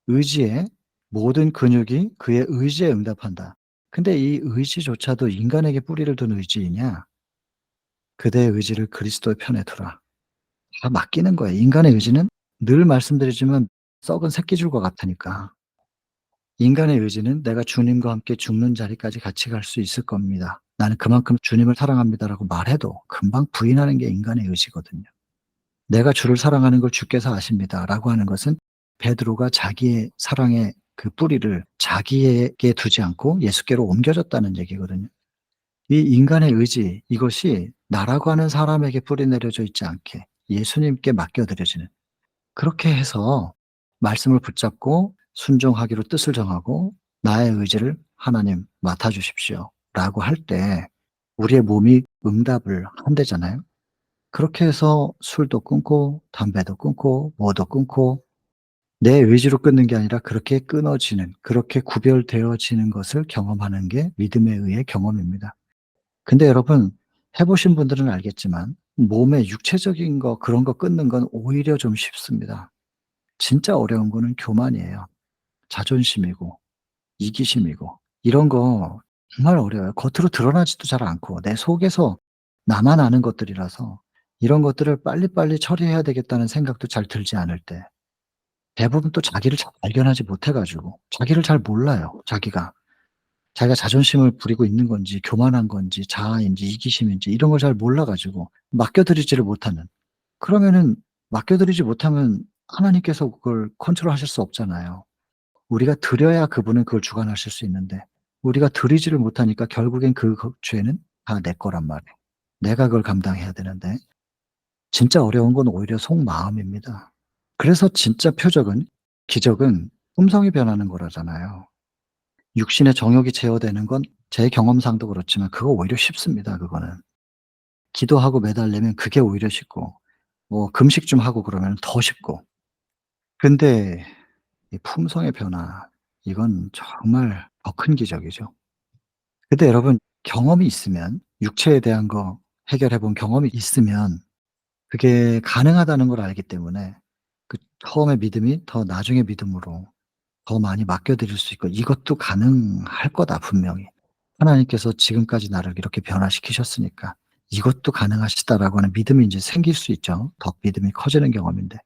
의지에 모든 근육이 그의 의지에 응답한다. 근데 이 의지조차도 인간에게 뿌리를 둔 의지이냐? 그대의 의지를 그리스도의 편에 두라. 다 맡기는 거예요. 인간의 의지는 늘 말씀드리지만 썩은 새끼줄과 같으니까. 인간의 의지는 내가 주님과 함께 죽는 자리까지 같이 갈 수 있을 겁니다. 나는 그만큼 주님을 사랑합니다라고 말해도 금방 부인하는 게 인간의 의지거든요. 내가 주를 사랑하는 걸 주께서 아십니다라고 하는 것은 베드로가 자기의 사랑의 그 뿌리를 자기에게 두지 않고 예수께로 옮겨졌다는 얘기거든요. 이 인간의 의지, 이것이 나라고 하는 사람에게 뿌리 내려져 있지 않게 예수님께 맡겨 드려지는, 그렇게 해서 말씀을 붙잡고 순종하기로 뜻을 정하고 나의 의지를 "하나님 맡아 주십시오."라고 할 때 우리의 몸이 응답을 한대잖아요. 그렇게 해서 술도 끊고 담배도 끊고 뭐도 끊고 내 의지로 끊는 게 아니라 그렇게 끊어지는, 그렇게 구별되어지는 것을 경험하는 게 믿음에 의해 경험입니다. 근데 여러분, 해 보신 분들은 알겠지만 몸의 육체적인 거, 그런 거 끊는 건 오히려 좀 쉽습니다. 진짜 어려운 거는 교만이에요. 자존심이고 이기심이고 이런 거 정말 어려워요. 겉으로 드러나지도 잘 않고 내 속에서 나만 아는 것들이라서 이런 것들을 빨리빨리 처리해야 되겠다는 생각도 잘 들지 않을 때, 대부분 또 자기를 잘 발견하지 못해 가지고 자기를 잘 몰라요. 자기가 자존심을 부리고 있는 건지 교만한 건지 자아인지 이기심인지 이런 걸 잘 몰라 가지고 맡겨 드리지를 못하는, 그러면은 맡겨 드리지 못하면 하나님께서 그걸 컨트롤하실 수 없잖아요. 우리가 드려야 그분은 그걸 주관하실 수 있는데 우리가 드리지를 못하니까 결국엔 죄는 다 내 거란 말이에요. 내가 그걸 감당해야 되는데 진짜 어려운 건 오히려 속마음입니다. 그래서 진짜 기적은 품성이 변하는 거라잖아요. 육신의 정욕이 제어되는 건 제 경험상도 그렇지만 그거 오히려 쉽습니다, 그거는. 기도하고 매달리면 그게 오히려 쉽고 뭐 금식 좀 하고 그러면 더 쉽고. 근데 이 품성의 변화, 이건 정말 더 큰 기적이죠. 근데 여러분, 경험이 있으면, 육체에 대한 거 해결해 본 경험이 있으면 그게 가능하다는 걸 알기 때문에 그 처음의 믿음이 더 나중의 믿음으로 더 많이 맡겨 드릴 수 있고 '이것도 가능할 거다 분명히. 하나님께서 지금까지 나를 이렇게 변화시키셨으니까 이것도 가능하시다.'라고 하는 믿음이 인제 생길 수 있죠. 더 믿음이 커지는 경험인데.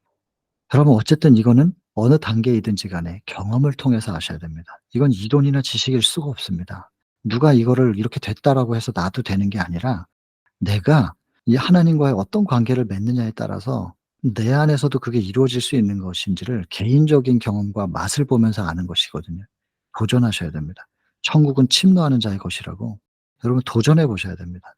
여러분, 어쨌든 이거는 어느 단계이든지 간에 경험을 통해서 아셔야 됩니다. 이건 이론이나 지식일 수가 없습니다. 누가 이거를 "이렇게 됐다."라고 해서 나도 되는 게 아니라 내가 이 하나님과의 어떤 관계를 맺느냐에 따라서 내 안에서도 그게 이루어질 수 있는 것인지를 개인적인 경험과 맛을 보면서 아는 것이거든요. 도전하셔야 됩니다. 천국은 침노하는 자의 것이라고, 여러분 도전해 보셔야 됩니다.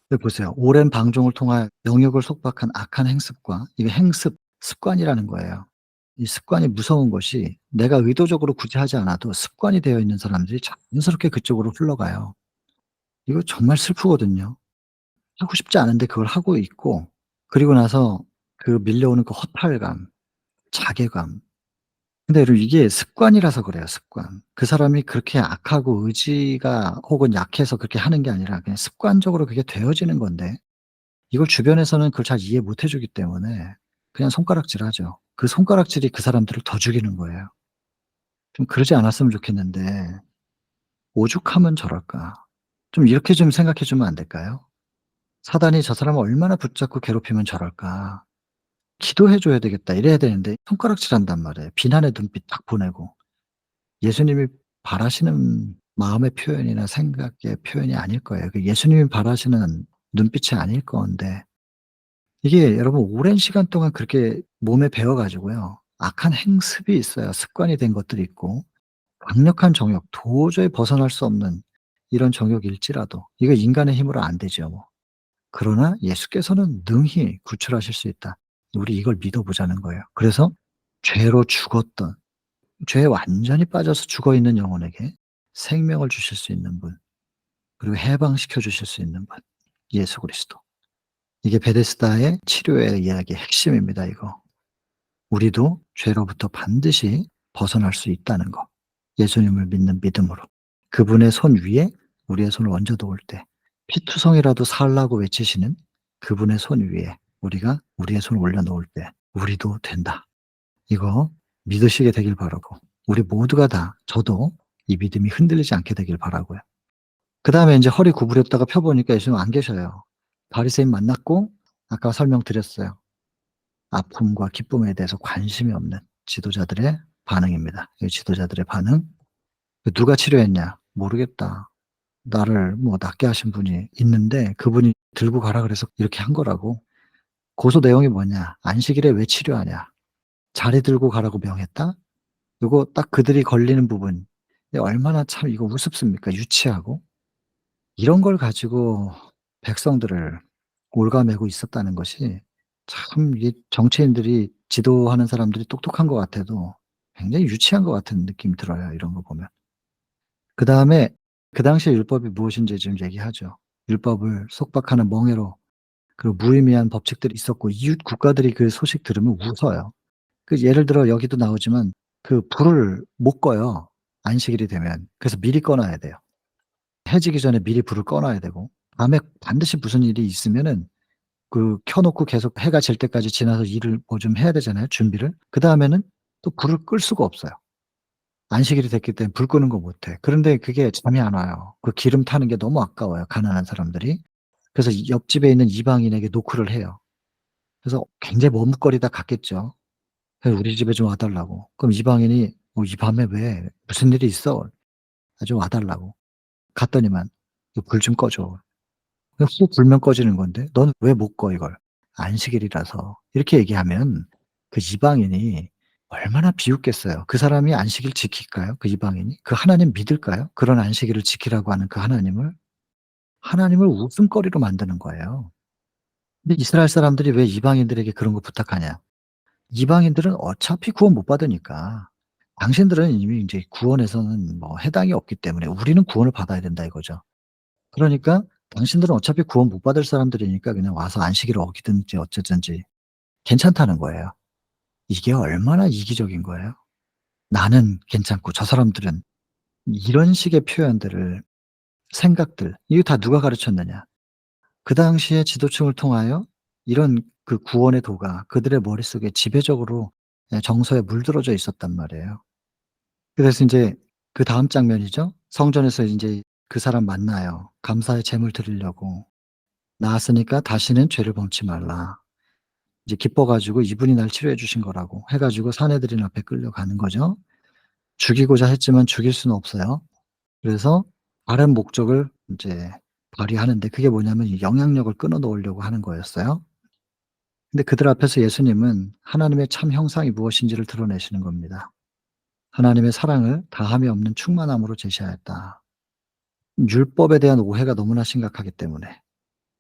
근데 보세요. 오랜 방종을 통하여 영역을 속박한 악한 행습과, 이게 행습, 습관이라는 거예요. 이 습관이 무서운 것이 내가 의도적으로 굳이 하지 않아도 습관이 되어 있는 사람들이 자연스럽게 그쪽으로 흘러가요. 이거 정말 슬프거든요. 하고 싶지 않은데 그걸 하고 있고, 그리고 나서 그 밀려오는 그 허탈감, 자괴감. 근데 여러분, 이게 습관이라서 그래요, 습관. 그 사람이 그렇게 악하고 의지가 혹은 약해서 그렇게 하는 게 아니라 그냥 습관적으로 그게 되어지는 건데 이걸 주변에서는 그걸 잘 이해 못 해 주기 때문에 그냥 손가락질하죠. 그 손가락질이 그 사람들을 더 죽이는 거예요. 좀 그러지 않았으면 좋겠는데 '오죽하면 저럴까.' 좀 이렇게 좀 생각해 주면 안 될까요? '사단이 저 사람을 얼마나 붙잡고 괴롭히면 저럴까. 기도해 줘야 되겠다.' 이래야 되는데 손가락질한단 말이에요. 비난의 눈빛 딱 보내고. 예수님이 바라시는 마음의 표현이나 생각의 표현이 아닐 거예요. 그 예수님이 바라시는 눈빛이 아닐 건데, 이게 여러분 오랜 시간 동안 그렇게 몸에 배어 가지고요. 악한 행습이 있어요. 습관이 된 것들이 있고 강력한 정욕, 도저히 벗어날 수 없는 이런 정욕일지라도 이거 인간의 힘으로 안 되죠 뭐. 그러나 예수께서는 능히 구출하실 수 있다. 우리 이걸 믿어 보자는 거예요. 그래서 죄로 죽었던, 죄에 완전히 빠져서 죽어 있는 영혼에게 생명을 주실 수 있는 분, 그리고 해방시켜 주실 수 있는 분, 예수 그리스도. 이게 베데스다의 치료의 이야기의 핵심입니다, 이거. 우리도 죄로부터 반드시 벗어날 수 있다는 거. 예수님을 믿는 믿음으로. 그분의 손 위에 우리의 손을 얹어 놓을 때 피투성이라도 살라고 외치시는 그분의 손 위에 우리가 우리의 손을 올려 놓을 때 우리도 된다. 이거 믿으시게 되길 바라고, 우리 모두가 다, 저도 이 믿음이 흔들리지 않게 되길 바라고요. 그다음에 인제 허리 구부렸다가 펴 보니까 예수님 안 계셔요. 바리새인 만났고 아까 설명드렸어요. 아픔과 기쁨에 대해서 관심이 없는 지도자들의 반응입니다. 이 지도자들의 반응. 그 "누가 치료했냐?" "모르겠다." 나를 뭐 낫게 하신 분이 있는데 그분이 들고 가라 그래서 이렇게 한 거라고. 고소 내용이 뭐냐? "안식일에 왜 치료하냐? 자리 들고 가라고 명했다?" 요거 딱 그들이 걸리는 부분 얼마나 참 이거 우습습니까? 유치하고. 이런 걸 가지고 백성들을 옭아매고 있었다는 것이 참 이게 정치인들이 지도하는 사람들이 똑똑한 것 같아도 굉장히 유치한 것 같은 느낌이 들어요, 이런 거 보면. 그다음에 그 당시에 율법이 무엇인지 좀 얘기하죠. 율법을 속박하는 멍에로 그리고 무의미한 법칙들이 있었고 이웃 국가들이 그 소식 들으면 웃어요. 그 예를 들어 여기도 나오지만 그 불을 못 꺼요, 안식일이 되면. 그래서 미리 꺼 놔야 돼요. 해지기 전에 미리 불을 꺼 놔야 되고 밤에 반드시 무슨 일이 있으면은 그 켜 놓고 계속 해가 질 때까지 지나서 일을 뭐 좀 해야 되잖아요, 준비를. 그다음에는 또 불을 끌 수가 없어요. 안식일이 됐기 때문에 불 끄는 거 못 해. 그런데 그게 잠이 안 와요. 그 기름 타는 게 너무 아까워요, 가난한 사람들이. 그래서 이 옆집에 있는 이방인에게 노크를 해요. 그래서 굉장히 머뭇거리다 갔겠죠. 그래서 "우리 집에 좀 와 달라고." 그럼 이방인이 "어 이 밤에 왜? 무슨 일이 있어?" "아 좀 와 달라고." 갔더니만 "이 불 좀 꺼 줘." 그냥 훅 불면 꺼지는 건데 "너는 왜 못 꺼 이걸?" "안식일이라서." 이렇게 얘기하면 그 이방인이 얼마나 비웃겠어요. 그 사람이 안식일 지킬까요? 그 이방인이? 그 하나님 믿을까요? 그런 안식일을 지키라고 하는 그 하나님을? 하나님을 웃음거리로 만드는 거예요. 근데 이스라엘 사람들이 왜 이방인들에게 그런 거 부탁하냐? 이방인들은 어차피 구원 못 받으니까. 당신들은 이미 인제 구원에서는 뭐 해당이 없기 때문에 우리는 구원을 받아야 된다 이거죠. 그러니까 당신들은 어차피 구원 못 받을 사람들이니까 그냥 와서 안식일을 어기든지 어쩌든지 괜찮다는 거예요. 이게 얼마나 이기적인 거예요. 나는 괜찮고 저 사람들은 이런 식의 표현들을 생각들 이거 다 누가 가르쳤느냐. 그 당시에 지도층을 통하여 이런 그 구원의 도가 그들의 머릿속에 지배적으로 정서에 물들어져 있었단 말이에요. 그래서 인제 그다음 장면이죠. 성전에서 인제 그 사람 만나요. 감사의 제물 드리려고. "나았으니까 다시는 죄를 범치 말라." 이제 기뻐 가지고 이분이 날 치료해 주신 거라고 해 가지고 사내들인 앞에 끌려가는 거죠. 죽이고자 했지만 죽일 수는 없어요. 그래서 다른 목적을 인제 발휘하는데 그게 뭐냐면 이 영향력을 끊어 놓으려고 하는 거였어요. 근데 그들 앞에서 예수님은 하나님의 참 형상이 무엇인지를 드러내시는 겁니다. 하나님의 사랑을 다함이 없는 충만함으로 제시하였다. 율법에 대한 오해가 너무나 심각하기 때문에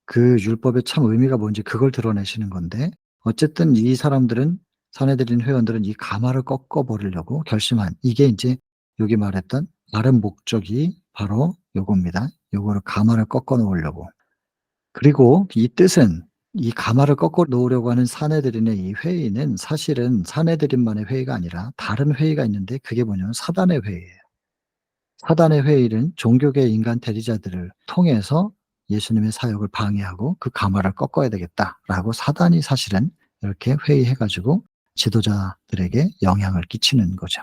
그 율법의 참 의미가 뭔지 그걸 드러내시는 건데 어쨌든 이 사람들은 사내들인 회원들은 이 가마를 꺾어 버리려고 결심한 이게 인제 여기 말했던 다른 목적이 바로 요겁니다. 요거를 가마를 꺾어 놓으려고. 그리고 이 뜻은 이 가마를 꺾어 놓으려고 하는 사내들인의 이 회의는 사실은 사내들인만의 회의가 아니라 다른 회의가 있는데 그게 뭐냐면 사단의 회의예요. 사단의 회의는 종교계 인간 대리자들을 통해서 예수님의 사역을 방해하고 그 가마를 꺾어야 되겠다라고 사단이 사실은 이렇게 회의해 가지고 지도자들에게 영향을 끼치는 거죠.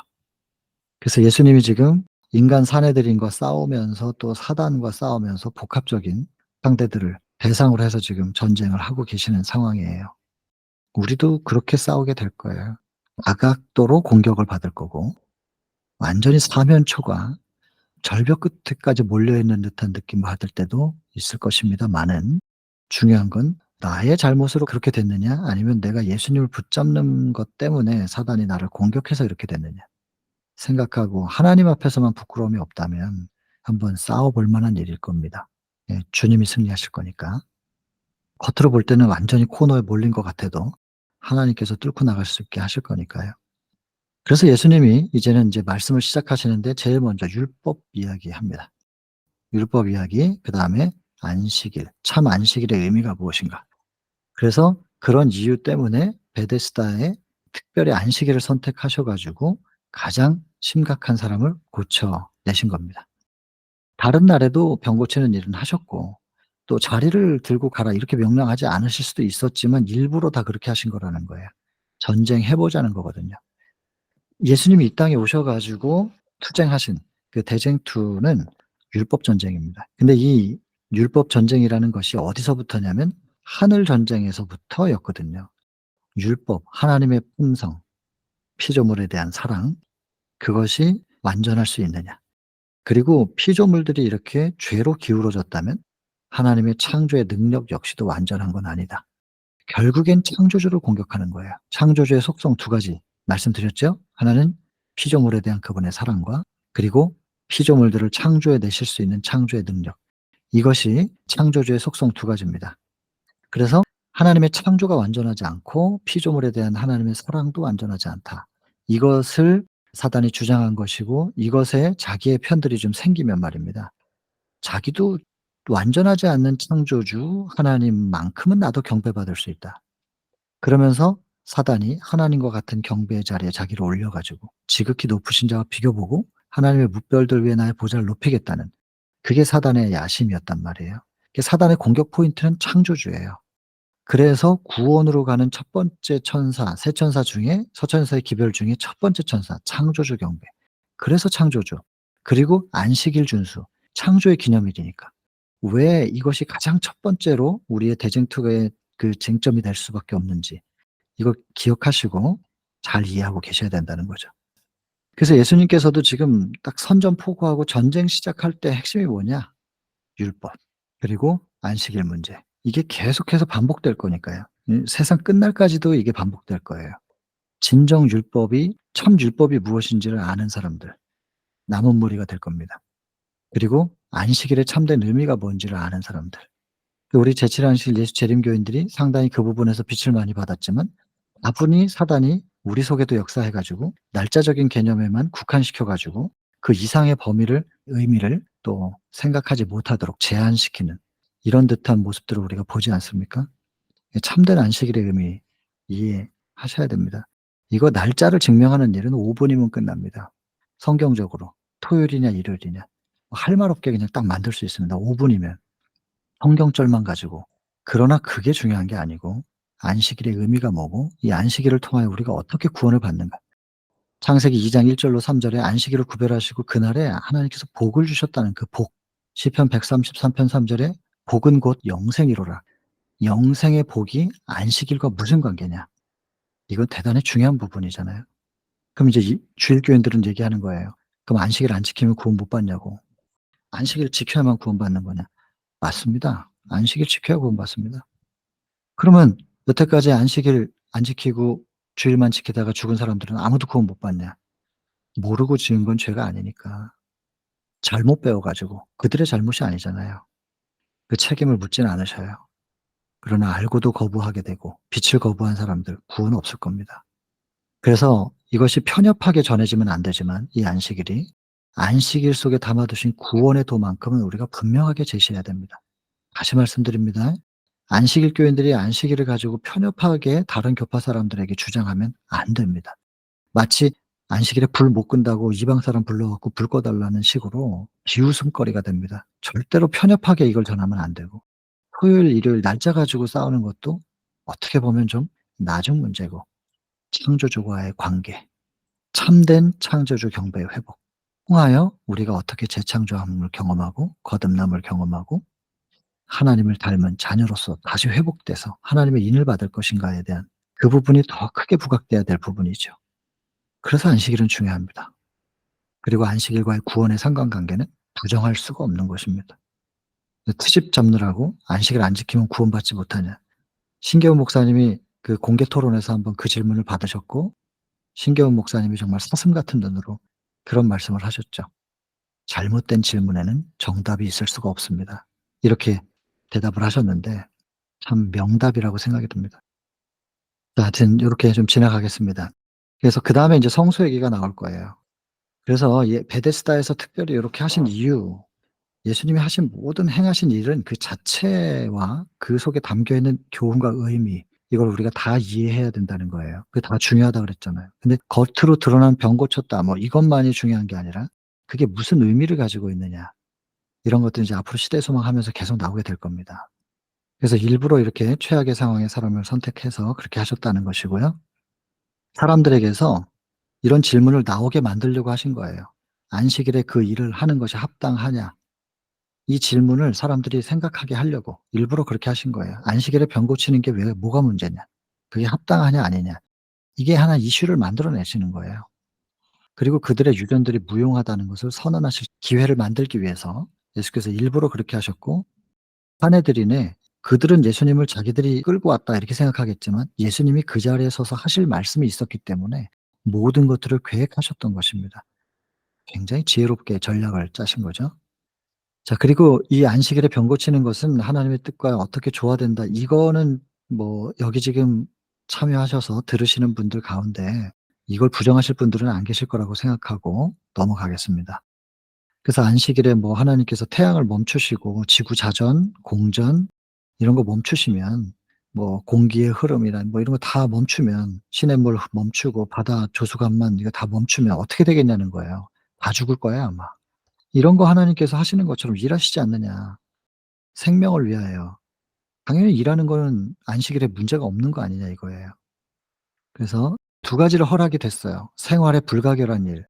그래서 예수님이 지금 인간 사내들인과 싸우면서 또 사단과 싸우면서 복합적인 상대들을 대상으로 해서 지금 전쟁을 하고 계시는 상황이에요. 우리도 그렇게 싸우게 될 거예요. 다각도로 공격을 받을 거고 완전히 사면초가 절벽 끝에까지 몰려있는 듯한 느낌을 받을 때도 있을 것입니다마는 중요한 건 '나의 잘못으로 그렇게 됐느냐 아니면 내가 예수님을 붙잡는 것 때문에 사단이 나를 공격해서 이렇게 됐느냐.' 생각하고 하나님 앞에서만 부끄러움이 없다면 한번 싸워 볼 만한 일일 겁니다. 예 주님이 승리하실 거니까. 겉으로 볼 때는 완전히 코너에 몰린 것 같아도 하나님께서 뚫고 나갈 수 있게 하실 거니까요. 그래서 예수님이 이제는 인제 말씀을 시작하시는데 제일 먼저 율법 이야기합니다. 율법 이야기 그다음에 안식일, 참 안식일의 의미가 무엇인가. 그래서 그런 이유 때문에 베데스다에 특별히 안식일을 선택하셔 가지고 가장 심각한 사람을 고쳐 내신 겁니다. 다른 날에도 병 고치는 일은 하셨고 또 "자리를 들고 가라." 이렇게 명령하지 않으실 수도 있었지만 일부러 다 그렇게 하신 거라는 거예요. 전쟁해 보자는 거거든요. 예수님이 이 땅에 오셔 가지고 투쟁하신 그 대쟁투는 율법 전쟁입니다. 근데 이 율법 전쟁이라는 것이 어디서부터냐면 하늘 전쟁에서부터였거든요. 율법, 하나님의 품성, 피조물에 대한 사랑 그것이 완전할 수 있느냐. 그리고 피조물들이 이렇게 죄로 기울어졌다면 하나님의 창조의 능력 역시도 완전한 건 아니다. 결국엔 창조주를 공격하는 거예요. 창조주의 속성 두 가지 말씀드렸죠? 하나는 피조물에 대한 그분의 사랑과 그리고 피조물들을 창조해 내실 수 있는 창조의 능력. 이것이 창조주의 속성 두 가지입니다. 그래서 하나님의 창조가 완전하지 않고 피조물에 대한 하나님의 사랑도 완전하지 않다. 이것을 사단이 주장한 것이고 이것에 자기의 편들이 좀 생기면 말입니다. 자기도 완전하지 않는 창조주 하나님만큼은 나도 경배받을 수 있다. 그러면서 사단이 하나님과 같은 경배의 자리에 자기를 올려 가지고 지극히 높으신 자와 비교 보고 하나님의 뭇별들 위에 나의 보좌를 높이겠다는, 그게 사단의 야심이었단 말이에요. 사단의 공격 포인트는 창조주예요. 그래서 구원으로 가는 첫 번째 천사, 세 천사 중에 서천사의 기별 중에 첫 번째 천사, 창조주 경배. 그래서 창조주. 그리고 안식일 준수. 창조의 기념일이니까. 왜 이것이 가장 첫 번째로 우리의 대쟁투의 그 쟁점이 될 수밖에 없는지, 이거 기억하시고 잘 이해하고 계셔야 된다는 거죠. 그래서 예수님께서도 지금 딱 선전포고하고 전쟁 시작할 때 핵심이 뭐냐? 율법. 그리고 안식일 문제. 이게 계속해서 반복될 거니까요. 세상 끝날까지도 이게 반복될 거예요. 진정 율법이, 참 율법이 무엇인지를 아는 사람들, 남은 무리가 될 겁니다. 그리고 안식일의 참된 의미가 뭔지를 아는 사람들. 우리 제7 안식일 예수 재림교인들이 상당히 그 부분에서 빛을 많이 받았지만 다분히 사단이 우리 속에도 역사해 가지고 날짜적인 개념에만 국한시켜 가지고 그 이상의 범위를, 의미를 또 생각하지 못하도록 제한시키는 이런 듯한 모습들을 우리가 보지 않습니까? 참된 안식일의 의미 이해하셔야 됩니다. 이거 날짜를 증명하는 일은 5 분이면 끝납니다. 성경적으로. 토요일이냐 일요일이냐. 할 말 없게 그냥 딱 만들 수 있습니다. 5 분이면. 성경절만 가지고. 그러나 그게 중요한 게 아니고 안식일의 의미가 뭐고 이 안식일을 통하여 우리가 어떻게 구원을 받는가. 창세기 2장 1절로 3절에 안식일을 구별하시고 그날에 하나님께서 복을 주셨다는 그 복. 시편 133편 3절에 복은 곧 영생이로라. 영생의 복이 안식일과 무슨 관계냐. 이건 대단히 중요한 부분이잖아요. 그럼 이제 이 주일 교인들은 얘기하는 거예요. 그럼 안식일 안 지키면 구원 못 받냐고. 안식일 지켜야만 구원받는 거냐. 맞습니다. 안식일 지켜야 구원받습니다. 그러면 여태까지 안식일 안 지키고 주일만 지키다가 죽은 사람들은 아무도 구원 못 받냐. 모르고 지은 건 죄가 아니니까. 잘못 배워 가지고 그들의 잘못이 아니잖아요. 그 책임을 묻지는 않으셔요. 그러나 알고도 거부하게 되고 빛을 거부한 사람들 구원 없을 겁니다. 그래서 이것이 편협하게 전해지면 안 되지만 이 안식일이 안식일 속에 담아두신 구원의 도만큼은 우리가 분명하게 제시해야 됩니다. 다시 말씀드립니다. 안식일 교인들이 안식일을 가지고 편협하게 다른 교파 사람들에게 주장하면 안 됩니다. 마치 안식일에 불 못 끈다고 이방 사람 불러 갖고 불 꺼 달라는 식으로 비웃음거리가 됩니다. 절대로 편협하게 이걸 전하면 안 되고 토요일, 일요일 날짜 가지고 싸우는 것도 어떻게 보면 좀 나중 문제고 창조주와의 관계, 참된 창조주 경배의 회복, 통하여 우리가 어떻게 재창조함을 경험하고 거듭남을 경험하고 하나님을 닮은 자녀로서 다시 회복돼서 하나님의 인을 받을 것인가에 대한 그 부분이 더 크게 부각돼야 될 부분이죠. 그래서 안식일은 중요합니다. 그리고 안식일과의 구원의 상관관계는 부정할 수가 없는 것입니다. 트집 잡느라고 안식일 안 지키면 구원받지 못하냐. 신계훈 목사님이 그 공개 토론에서 한번 그 질문을 받으셨고 신계훈 목사님이 정말 사슴 같은 눈으로 그런 말씀을 하셨죠. "잘못된 질문에는 정답이 있을 수가 없습니다." 이렇게 대답을 하셨는데 참 명답이라고 생각이 듭니다. 하여튼 요렇게 좀 지나가겠습니다. 그래서 그다음에 인제 성소 얘기가 나올 거예요. 그래서 베데스다에서 특별히 요렇게 하신 이유, 예수님이 하신 모든 행하신 일은 그 자체와 그 속에 담겨 있는 교훈과 의미, 이걸 우리가 다 이해해야 된다는 거예요. 그게 다 중요하다고 그랬잖아요. 근데 겉으로 드러난 병 고쳤다 뭐 이것만이 중요한 게 아니라 그게 무슨 의미를 가지고 있느냐. 이런 것들이 이제 앞으로 시대 소망하면서 계속 나오게 될 겁니다. 그래서 일부러 이렇게 최악의 상황의 사람을 선택해서 그렇게 하셨다는 것이고요. 사람들에게서 이런 질문을 나오게 만들려고 하신 거예요. "안식일에 그 일을 하는 것이 합당하냐?" 이 질문을 사람들이 생각하게 하려고 일부러 그렇게 하신 거예요. 안식일에 병 고치는 게 왜 뭐가 문제냐? 그게 합당하냐 아니냐? 이게 하나 이슈를 만들어 내시는 거예요. 그리고 그들의 유전들이 무용하다는 것을 선언하실 기회를 만들기 위해서 예수께서 일부러 그렇게 하셨고, 사내들이네 그들은 예수님을 자기들이 끌고 왔다 이렇게 생각하겠지만 예수님이 그 자리에 서서 하실 말씀이 있었기 때문에 모든 것들을 계획하셨던 것입니다. 굉장히 지혜롭게 전략을 짜신 거죠. 자, 그리고 이 안식일에 병 고치는 것은 하나님의 뜻과 어떻게 조화된다. 이거는 뭐 여기 지금 참여하셔서 들으시는 분들 가운데 이걸 부정하실 분들은 안 계실 거라고 생각하고 넘어가겠습니다. 그래서 안식일에 뭐 하나님께서 태양을 멈추시고 지구 자전, 공전 이런 거 멈추시면, 뭐 공기의 흐름이나 뭐 이런 거 다 멈추면, 시냇물 멈추고 바다 조수간만 이거 다 멈추면 어떻게 되겠냐는 거예요. 다 죽을 거예요 아마. 이런 거 하나님께서 하시는 것처럼 일하시지 않느냐. 생명을 위하여. 당연히 일하는 거는 안식일에 문제가 없는 거 아니냐 이거예요. 그래서 두 가지를 허락이 됐어요. 생활에 불가결한 일.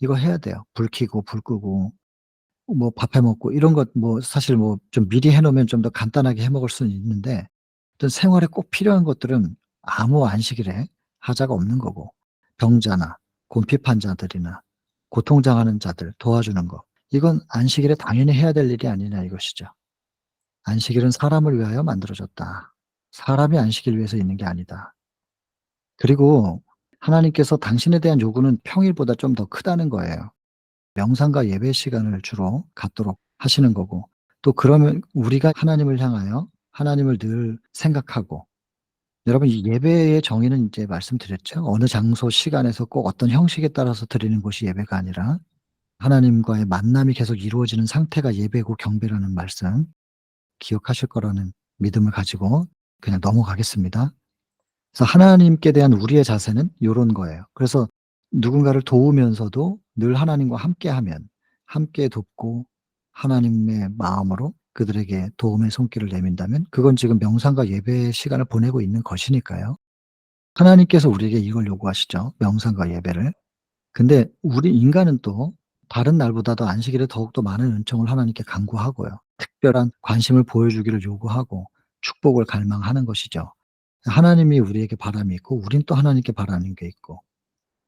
이거 해야 돼요. 불 켜고 불 끄고 뭐 밥 해 먹고 이런 것, 뭐 사실 뭐 좀 미리 해 놓으면 좀 더 간단하게 해 먹을 수는 있는데, 어떤 생활에 꼭 필요한 것들은 아무 안식일에 하자가 없는 거고, 병자나 곤핍한 자들이나 고통당하는 자들 도와주는 거, 이건 안식일에 당연히 해야 될 일이 아니냐 이것이죠. 안식일은 사람을 위하여 만들어졌다. 사람이 안식일 위해서 있는 게 아니다. 그리고 하나님께서 당신에 대한 요구는 평일보다 좀 더 크다는 거예요. 명상과 예배 시간을 주로 갖도록 하시는 거고, 또 그러면 우리가 하나님을 향하여 하나님을 늘 생각하고, 여러분 이 예배의 정의는 인제 말씀드렸죠. 어느 장소 시간에서 꼭 어떤 형식에 따라서 드리는 것이 예배가 아니라 하나님과의 만남이 계속 이루어지는 상태가 예배고 경배라는 말씀 기억하실 거라는 믿음을 가지고 그냥 넘어가겠습니다. 그래서 하나님께 대한 우리의 자세는 요런 거예요. 그래서 누군가를 도우면서도 늘 하나님과 함께하면, 함께 돕고 하나님의 마음으로 그들에게 도움의 손길을 내민다면 그건 지금 명상과 예배의 시간을 보내고 있는 것이니까요. 하나님께서 우리에게 이걸 요구하시죠, 명상과 예배를. 근데 우리 인간은 또 다른 날보다도 안식일에 더욱더 많은 은총을 하나님께 간구하고요. 특별한 관심을 보여주기를 요구하고 축복을 갈망하는 것이죠. 하나님이 우리에게 바람이 있고 우린 또 하나님께 바라는 게 있고,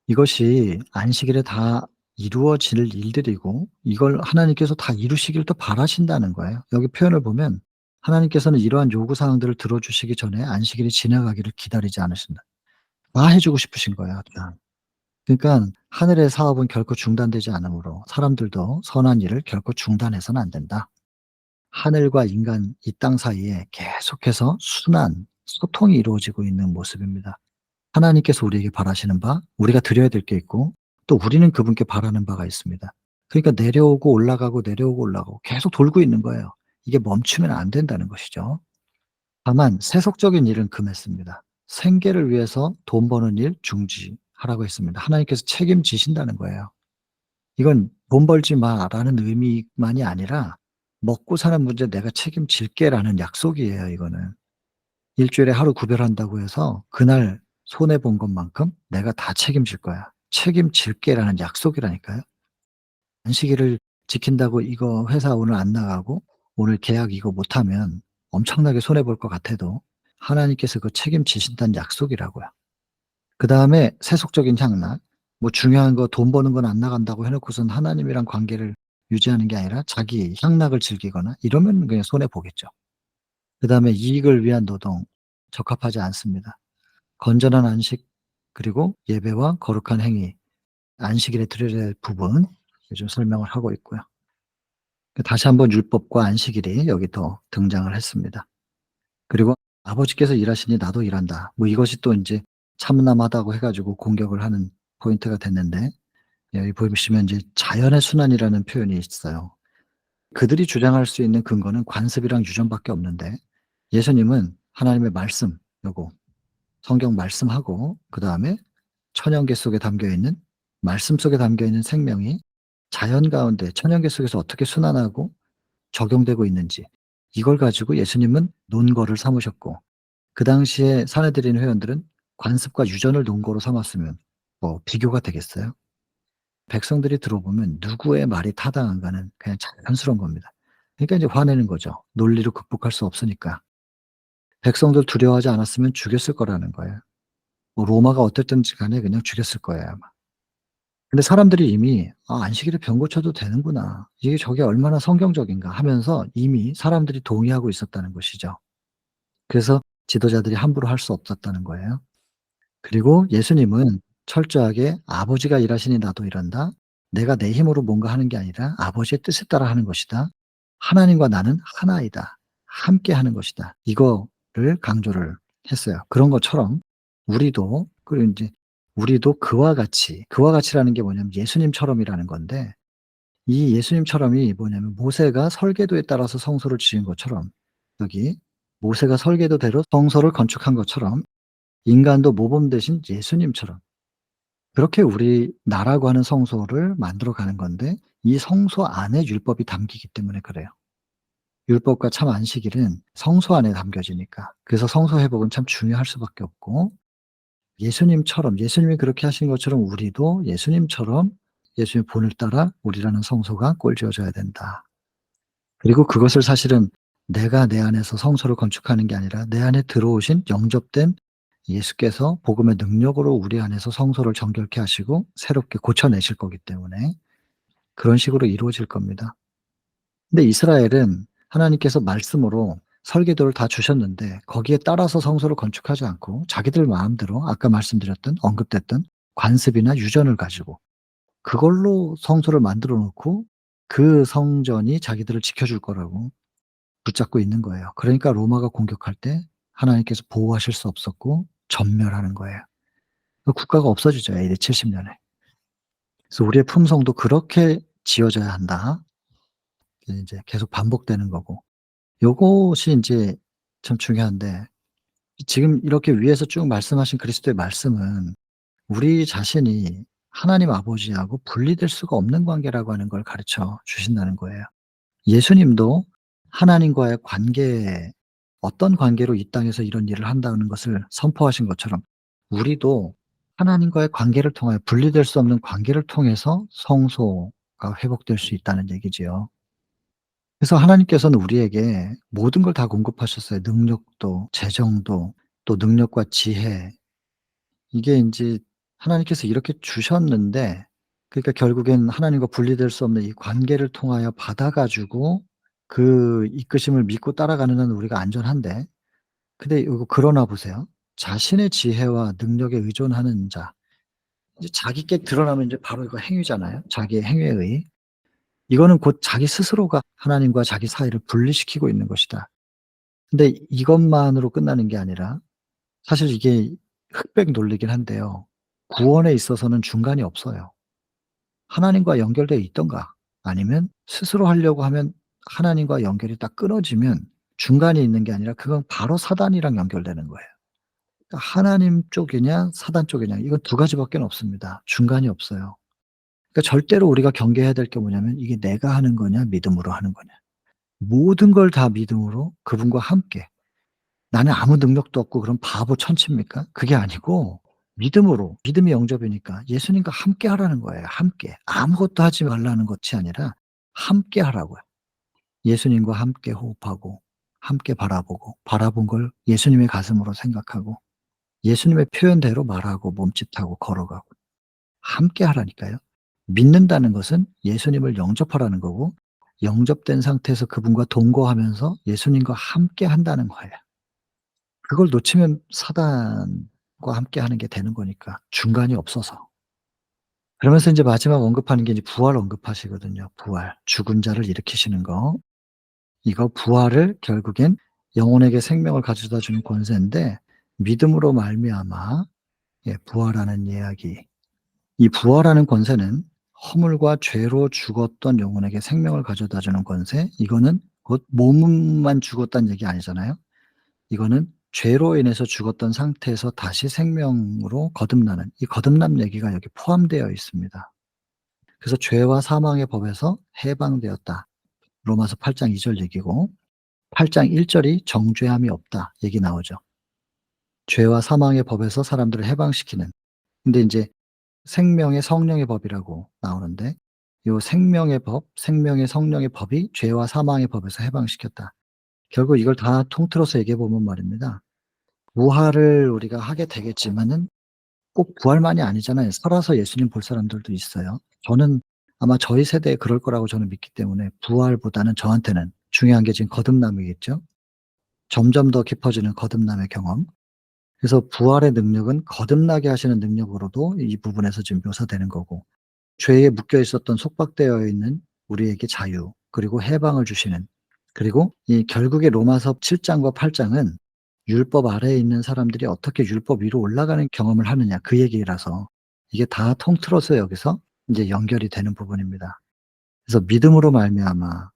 이것이 안식일에 다 이루어질 일들이고 이걸 하나님께서 다 이루시길 또 바라신다는 거예요. 여기 표현을 보면 하나님께서는 이러한 요구 사항들을 들어 주시기 전에 안식일이 지나가기를 기다리지 않으신다. 다 해 주고 싶으신 거예요 다. 그러니까 하늘의 사업은 결코 중단되지 않으므로 사람들도 선한 일을 결코 중단해서는 안 된다. 하늘과 인간 이 땅 사이에 계속해서 순환, 소통이 이루어지고 있는 모습입니다. 하나님께서 우리에게 바라시는 바, 우리가 드려야 될 게 있고 또 우리는 그분께 바라는 바가 있습니다. 그러니까 내려오고 올라가고 내려오고 올라가고 계속 돌고 있는 거예요. 이게 멈추면 안 된다는 것이죠. 다만 세속적인 일은 금했습니다. 생계를 위해서 돈 버는 일 중지하라고 했습니다. 하나님께서 책임지신다는 거예요. 이건 "돈 벌지 마."라는 의미만이 아니라 "먹고 사는 문제 내가 책임질게."라는 약속이에요 이거는. 일 주일에 하루 구별한다고 해서 그날 손해 본 것만큼 "내가 다 책임질 거야. 책임질게."라는 약속이라니까요. 안식일을 지킨다고 이거 회사 오늘 안 나가고 오늘 계약 이거 못하면 엄청나게 손해 볼 것 같아도 하나님께서 그 책임지신다는 약속이라고요. 그다음에 세속적인 향락, 뭐 중요한 거 돈 버는 건 안 나간다고 해 놓고선 하나님이랑 관계를 유지하는 게 아니라 자기 향락을 즐기거나 이러면 그냥 손해 보겠죠. 그다음에 이익을 위한 노동 적합하지 않습니다. 건전한 안식, 그리고 예배와 거룩한 행위, 안식일에 드려야 될 부분 좀 설명을 하고 있고요. 다시 한번 율법과 안식일이 여기 또 등장을 했습니다. 그리고 "아버지께서 일하시니 나도 일한다." 뭐 이것이 또 인제 참남하다고 해 가지고 공격을 하는 포인트가 됐는데, 여기 보시면 이제 자연의 순환이라는 표현이 있어요. 그들이 주장할 수 있는 근거는 관습이랑 유전밖에 없는데, 예수님은 하나님의 말씀, 요거 성경 말씀하고 그다음에 천연계 속에 담겨 있는, 말씀 속에 담겨 있는 생명이 자연 가운데 천연계 속에서 어떻게 순환하고 적용되고 있는지, 이걸 가지고 예수님은 논거를 삼으셨고, 그 당시에 사내들인 회원들은 관습과 유전을 논거로 삼았으면 뭐 비교가 되겠어요? 백성들이 들어보면 누구의 말이 타당한가는 그냥 자연스러운 겁니다. 그러니까 이제 화내는 거죠. 논리로 극복할 수 없으니까. 백성들 두려워하지 않았으면 죽였을 거라는 거예요. 뭐 로마가 어땠든지 간에 그냥 죽였을 거예요 아마. 근데 사람들이 이미 '아 안식일에 병 고쳐도 되는구나. 이게 저게 얼마나 성경적인가.' 하면서 이미 사람들이 동의하고 있었다는 것이죠. 그래서 지도자들이 함부로 할 수 없었다는 거예요. 그리고 예수님은 철저하게 '아버지가 일하시니 나도 일한다. 내가 내 힘으로 뭔가 하는 게 아니라 아버지의 뜻에 따라 하는 것이다. 하나님과 나는 하나이다. 함께 하는 것이다.' 이거를 강조를 했어요. 그런 것처럼 우리도 그리고 인제 우리도 그와 같이라는 게 뭐냐면 예수님처럼이라는 건데, 이 예수님처럼이 뭐냐면 모세가 설계도에 따라서 성소를 지은 것처럼, 여기 모세가 설계도대로 성소를 건축한 것처럼 인간도 모범 되신 예수님처럼 그렇게 우리 나라고 하는 성소를 만들어 가는 건데, 이 성소 안에 율법이 담기기 때문에 그래요. 율법과 참 안식일은 성소 안에 담겨지니까. 그래서 성소 회복은 참 중요할 수밖에 없고, 예수님처럼 예수님이 그렇게 하신 것처럼 우리도 예수님처럼 예수님의 본을 따라 우리라는 성소가 꼴지어져야 된다. 그리고 그것을 사실은 내가 내 안에서 성소를 건축하는 게 아니라 내 안에 들어오신 영접된 예수께서 복음의 능력으로 우리 안에서 성소를 정결케 하시고 새롭게 고쳐내실 거기 때문에 그런 식으로 이루어질 겁니다. 근데 이스라엘은 하나님께서 말씀으로 설계도를 다 주셨는데 거기에 따라서 성소를 건축하지 않고 자기들 마음대로 아까 말씀드렸던 언급됐던 관습이나 유전을 가지고 그걸로 성소를 만들어 놓고 그 성전이 자기들을 지켜줄 거라고 붙잡고 있는 거예요. 그러니까 로마가 공격할 때 하나님께서 보호하실 수 없었고 전멸하는 거예요. 그 국가가 없어지죠, AD 70 년에. 그래서 우리의 품성도 그렇게 지어져야 한다. 이게 인제 계속 반복되는 거고. 요것이 인제 참 중요한데, 지금 이렇게 위에서 쭉 말씀하신 그리스도의 말씀은 우리 자신이 하나님 아버지하고 분리될 수가 없는 관계라고 하는 걸 가르쳐 주신다는 거예요. 예수님도 하나님과의 관계, 어떤 관계로 이 땅에서 이런 일을 한다는 것을 선포하신 것처럼 우리도 하나님과의 관계를 통하여 분리될 수 없는 관계를 통해서 성소가 회복될 수 있다는 얘기지요. 그래서 하나님께서는 우리에게 모든 걸 다 공급하셨어요. 능력도 재정도 또 능력과 지혜. 이게 인제 하나님께서 이렇게 주셨는데, 그러니까 결국엔 하나님과 분리될 수 없는 이 관계를 통하여 받아 가지고 그 이끄심을 믿고 따라가는 한 우리가 안전한데, 근데 요거 그러나 보세요. 자신의 지혜와 능력에 의존하는 자, 이제 자기께 드러나면 이제 바로 이거 행위잖아요. 자기의 행위에 의해. 이거는 곧 자기 스스로가 하나님과 자기 사이를 분리시키고 있는 것이다. 근데 이것만으로 끝나는 게 아니라 사실 이게 흑백 논리긴 한데요. 구원에 있어서는 중간이 없어요. 하나님과 연결되어 있든가 아니면 스스로 하려고 하면 하나님과 연결이 딱 끊어지면 중간에 있는 게 아니라 그건 바로 사단이랑 연결되는 거예요. 그러니까 하나님 쪽이냐 사단 쪽이냐 이건 두 가지밖에는 없습니다. 중간이 없어요. 그러니까 절대로 우리가 경계해야 될 게 뭐냐면 이게 내가 하는 거냐 믿음으로 하는 거냐. 모든 걸 다 믿음으로 그분과 함께. 나는 아무 능력도 없고 그럼 바보 천치입니까? 그게 아니고 믿음으로, 믿음이 영접이니까 예수님과 함께 하라는 거예요, 함께. 아무것도 하지 말라는 것이 아니라 함께 하라고요. 예수님과 함께 호흡하고 함께 바라보고 바라본 걸 예수님의 가슴으로 생각하고 예수님의 표현대로 말하고 몸짓하고 걸어가고 함께 하라니까요. 믿는다는 것은 예수님을 영접하라는 거고 영접된 상태에서 그분과 동거하면서 예수님과 함께 한다는 거예요. 그걸 놓치면 사단과 함께하는 게 되는 거니까 중간이 없어서. 그러면서 인제 마지막 언급하는 게 이제 부활 언급하시거든요. 부활. 죽은 자를 일으키시는 거. 이거 부활을 결국엔 영혼에게 생명을 가져다 주는 권세인데 믿음으로 말미암아 부활하는 이야기. 이 부활하는 권세는 허물과 죄로 죽었던 영혼에게 생명을 가져다 주는 권세. 이거는 곧 몸만 죽었다는 얘기 아니잖아요. 이거는 죄로 인해서 죽었던 상태에서 다시 생명으로 거듭나는 이 거듭남 얘기가 여기 포함되어 있습니다. 그래서 죄와 사망의 법에서 해방되었다. 로마서 8장 2절 얘기고 8장 1 절이 정죄함이 없다 얘기 나오죠. 죄와 사망의 법에서 사람들을 해방시키는. 근데 인제 생명의 성령의 법이라고 나오는데 요 생명의 법, 생명의 성령의 법이 죄와 사망의 법에서 해방시켰다. 결국 이걸 다 통틀어서 얘기해 보면 말입니다. 부활을 우리가 하게 되겠지만은 꼭 부활만이 아니잖아요. 살아서 예수님 볼 사람들도 있어요. 저는 아마 저희 세대에 그럴 거라고 저는 믿기 때문에 부활보다는 저한테는 중요한 게 지금 거듭남이겠죠. 점점 더 깊어지는 거듭남의 경험. 그래서 부활의 능력은 거듭나게 하시는 능력으로도 이 부분에서 지금 묘사되는 거고, 죄에 묶여 있었던 속박되어 있는 우리에게 자유, 그리고 해방을 주시는, 그리고 이 결국에 로마서 7 장과 8 장은 율법 아래에 있는 사람들이 어떻게 율법 위로 올라가는 경험을 하느냐, 그 얘기라서 이게 다 통틀어서 여기서 인제 연결이 되는 부분입니다. 그래서 믿음으로 말미암아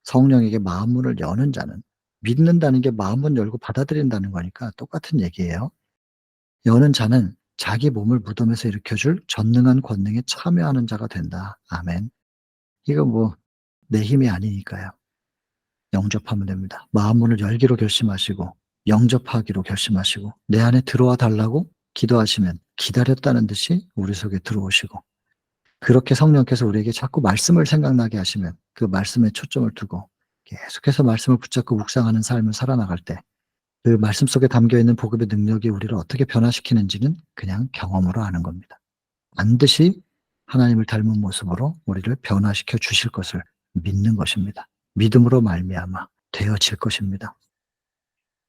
성령에게 마음 문을 여는 자는, 믿는다는 게 마음 문 열고 받아들인다는 거니까 똑같은 얘기예요. 여는 자는 자기 몸을 무덤에서 일으켜 줄 전능한 권능에 참여하는 자가 된다. 아멘. 이거 뭐 내 힘이 아니니까요. 영접하면 됩니다. 마음 문을 열기로 결심하시고 영접하기로 결심하시고 내 안에 들어와 달라고 기도하시면 기다렸다는 듯이 우리 속에 들어오시고, 그렇게 성령께서 우리에게 자꾸 말씀을 생각나게 하시면 그 말씀에 초점을 두고 계속해서 말씀을 붙잡고 묵상하는 삶을 살아나갈 때 그 말씀 속에 담겨 있는 복음의 능력이 우리를 어떻게 변화시키는지는 그냥 경험으로 아는 겁니다. 반드시 하나님을 닮은 모습으로 우리를 변화시켜 주실 것을 믿는 것입니다. 믿음으로 말미암아 되어질 것입니다.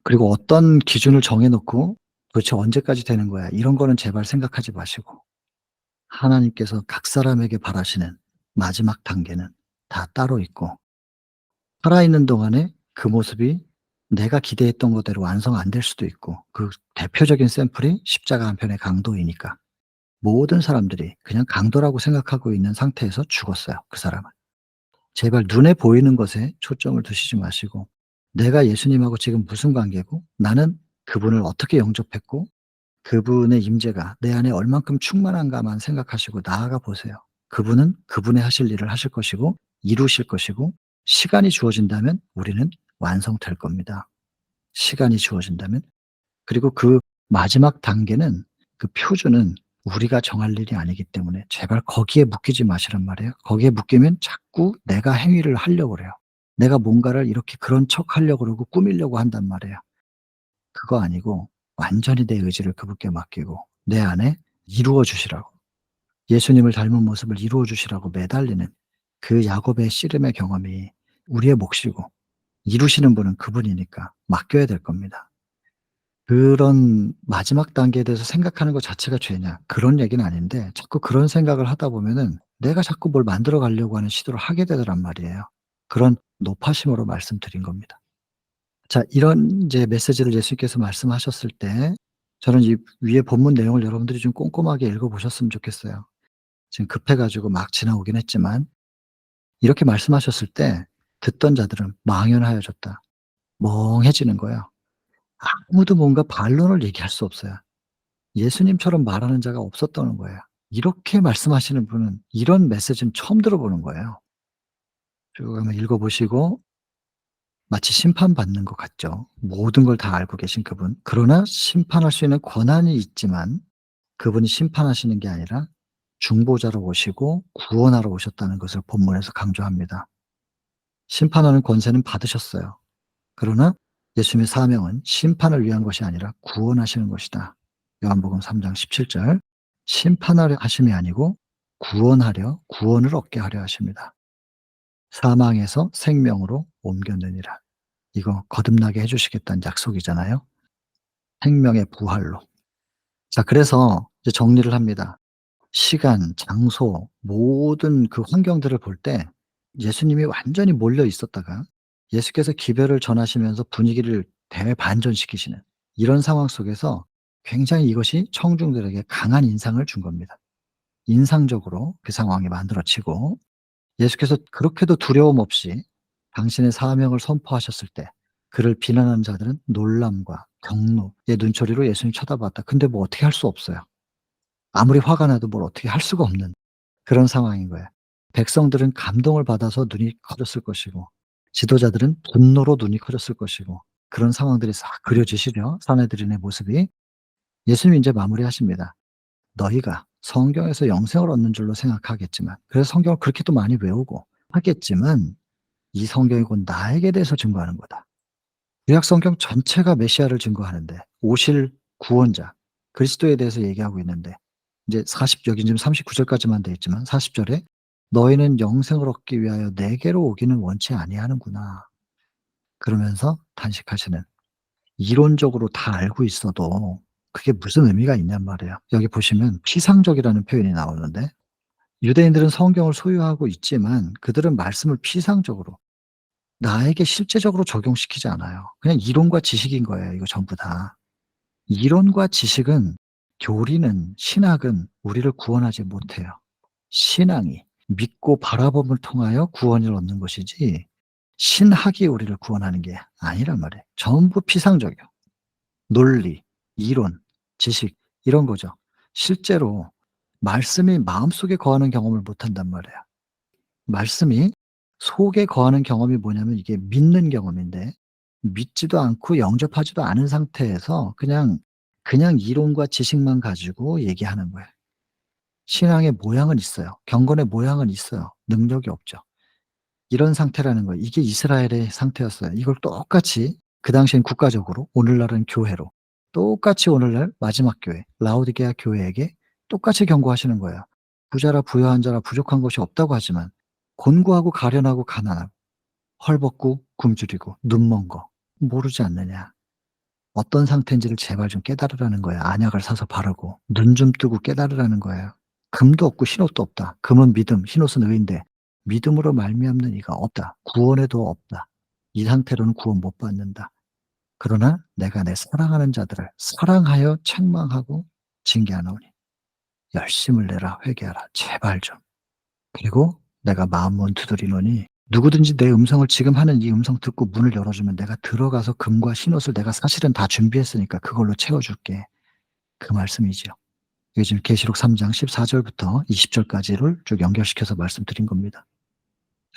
그리고 어떤 기준을 정해 놓고 '도대체 언제까지 되는 거야.' 이런 거는 제발 생각하지 마시고, 하나님께서 각 사람에게 바라시는 마지막 단계는 다 따로 있고, 살아있는 동안에 그 모습이 내가 기대했던 것대로 완성 안 될 수도 있고, 그 대표적인 샘플이 십자가 한 편의 강도이니까 모든 사람들이 그냥 강도라고 생각하고 있는 상태에서 죽었어요, 그 사람은. 제발 눈에 보이는 것에 초점을 두시지 마시고, 내가 예수님하고 지금 무슨 관계고, 나는 그분을 어떻게 영접했고, 그분의 임재가 내 안에 얼만큼 충만한가만 생각하시고 나아가 보세요. 그분은 그분의 하실 일을 하실 것이고 이루실 것이고, 시간이 주어진다면 우리는 완성될 겁니다. 시간이 주어진다면. 그리고 그 마지막 단계는, 그 표준은 우리가 정할 일이 아니기 때문에 제발 거기에 묶이지 마시란 말이에요. 거기에 묶이면 자꾸 내가 행위를 하려고 그래요. 내가 뭔가를 이렇게 그런 척하려고 그러고 꾸미려고 한단 말이에요. 그거 아니고 완전히 내 의지를 그분께 맡기고 내 안에 이루어 주시라고, 예수님을 닮은 모습을 이루어 주시라고 매달리는 그 야곱의 씨름의 경험이 우리의 몫이고, 이루시는 분은 그분이니까 맡겨야 될 겁니다. 그런 마지막 단계에 대해서 생각하는 것 자체가 죄냐, 그런 얘기는 아닌데, 자꾸 그런 생각을 하다 보면은 내가 자꾸 뭘 만들어 가려고 하는 시도를 하게 되더란 말이에요. 그런 노파심으로 말씀드린 겁니다. 자, 이런 인제 메시지를 예수님께서 말씀하셨을 때 저는 이 위에 본문 내용을 여러분들이 좀 꼼꼼하게 읽어 보셨으면 좋겠어요. 지금 급해 가지고 막 지나오긴 했지만, 이렇게 말씀하셨을 때 듣던 자들은 망연하여졌다. 멍해지는 거예요. 아무도 뭔가 반론을 얘기할 수 없어요. 예수님처럼 말하는 자가 없었다는 거예요. 이렇게 말씀하시는 분은, 이런 메시지는 처음 들어보는 거예요. 쭉 한번 읽어 보시고 마치 심판받는 것 같죠. 모든 걸 다 알고 계신 그분. 그러나 심판할 수 있는 권한이 있지만 그분이 심판하시는 게 아니라 중보자로 오시고 구원하러 오셨다는 것을 본문에서 강조합니다. 심판하는 권세는 받으셨어요. 그러나 예수님의 사명은 심판을 위한 것이 아니라 구원하시는 것이다. 요한복음 3장 17 절. 심판하려 하심이 아니고 구원하려, 구원을 얻게 하려 하십니다. 사망에서 생명으로 옮겼느니라. 이거 거듭나게 해 주시겠다는 약속이잖아요. 생명의 부활로. 자, 그래서 이제 정리를 합니다. 시간, 장소, 모든 그 환경들을 볼 때 예수님이 완전히 몰려 있었다가 예수께서 기별을 전하시면서 분위기를 대반전시키시는 이런 상황 속에서 굉장히 이것이 청중들에게 강한 인상을 준 겁니다. 인상적으로 그 상황이 만들어지고, 예수께서 그렇게도 두려움 없이 당신의 사명을 선포하셨을 때 그를 비난하는 자들은 놀람과 경노의 눈초리로 예수님 쳐다봤다. 근데 뭐 어떻게 할 수 없어요. 아무리 화가 나도 뭘 어떻게 할 수가 없는 그런 상황인 거예요. 백성들은 감동을 받아서 눈이 커졌을 것이고 지도자들은 분노로 눈이 커졌을 것이고, 그런 상황들이 싹 그려지시죠, 사내들인의 모습이. 예수님이 인제 마무리하십니다. "너희가 성경에서 영생을 얻는 줄로 생각하겠지만, 그래서 성경을 그렇게 또 많이 외우고 하겠지만 이 성경이 곧 나에게 대해서 증거하는 거다." 구약 성경 전체가 메시아를 증거하는데, 오실 구원자 그리스도에 대해서 얘기하고 있는데, 이제 40, 여기 지금 39 절까지만 돼 있지만 40 절에 "너희는 영생을 얻기 위하여 내게로 오기는 원치 아니하는구나." 그러면서 탄식하시는, 이론적으로 다 알고 있어도 그게 무슨 의미가 있냔 말이에요. 여기 보시면 피상적이라는 표현이 나오는데 유대인들은 성경을 소유하고 있지만 그들은 말씀을 피상적으로 나에게 실제적으로 적용시키지 않아요. 그냥 이론과 지식인 거예요, 이거 전부 다. 이론과 지식은 교리는 신학은 우리를 구원하지 못해요. 신앙이 믿고 바라봄을 통하여 구원을 얻는 것이지 신학이 우리를 구원하는 게 아니란 말이에요. 전부 피상적이에요. 논리, 이론, 지식 이런 거죠. 실제로 말씀이 마음속에 거하는 경험을 못 한단 말이에요. 말씀이 속에 거하는 경험이 뭐냐면 이게 믿는 경험인데 믿지도 않고 영접하지도 않은 상태에서 그냥 이론과 지식만 가지고 얘기하는 거예요. 신앙의 모양은 있어요. 경건의 모양은 있어요. 능력이 없죠. 이런 상태라는 거예요. 이게 이스라엘의 상태였어요. 이걸 똑같이 그 당시엔 국가적으로 오늘날은 교회로 똑같이 오늘날 마지막 교회 라오디게아 교회에게 똑같이 경고하시는 거예요. 부자라 부유한 자라 부족한 것이 없다고 하지만 곤고하고 가련하고 가난하고 헐벗고 굶주리고 눈먼 거 모르지 않느냐. 어떤 상태인지를 제발 좀 깨달으라는 거예요. 안약을 사서 바르고 눈 좀 뜨고 깨달으라는 거예요. 금도 없고 흰옷도 없다. 금은 믿음, 흰옷은 의인데 믿음으로 말미암는 이가 없다. 구원에도 없다. 이 상태로는 구원 못 받는다. 그러나 내가 내 사랑하는 자들을 사랑하여 책망하고 징계하노니 열심을 내라 회개하라. 제발 좀. 그리고 내가 마음문 두드리노니 누구든지 내 음성을 지금 하는 이 음성 듣고 문을 열어주면 내가 들어가서 금과 흰옷을 내가 사실은 다 준비했으니까 그걸로 채워줄게. 그 말씀이지요. 이게 지금 계시록 3장 14절부터 20절까지를 쭉 연결시켜서 말씀드린 겁니다.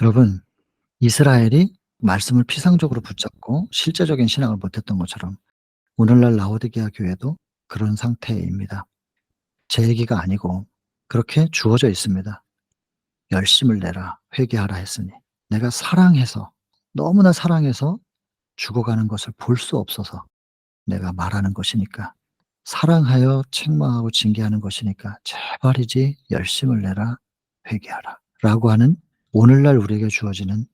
여러분, 이스라엘이 말씀을 피상적으로 붙잡고 실제적인 신앙을 못했던 것처럼 오늘날 라오디게아 교회도 그런 상태입니다. 제 얘기가 아니고 그렇게 주어져 있습니다. 열심을 내라 회개하라 했으니 내가 사랑해서 너무나 사랑해서 죽어가는 것을 볼 수 없어서 내가 말하는 것이니까 사랑하여 책망하고 징계하는 것이니까 제발이지 열심을 내라 회개하라 라고 하는 오늘날 우리에게 주어지는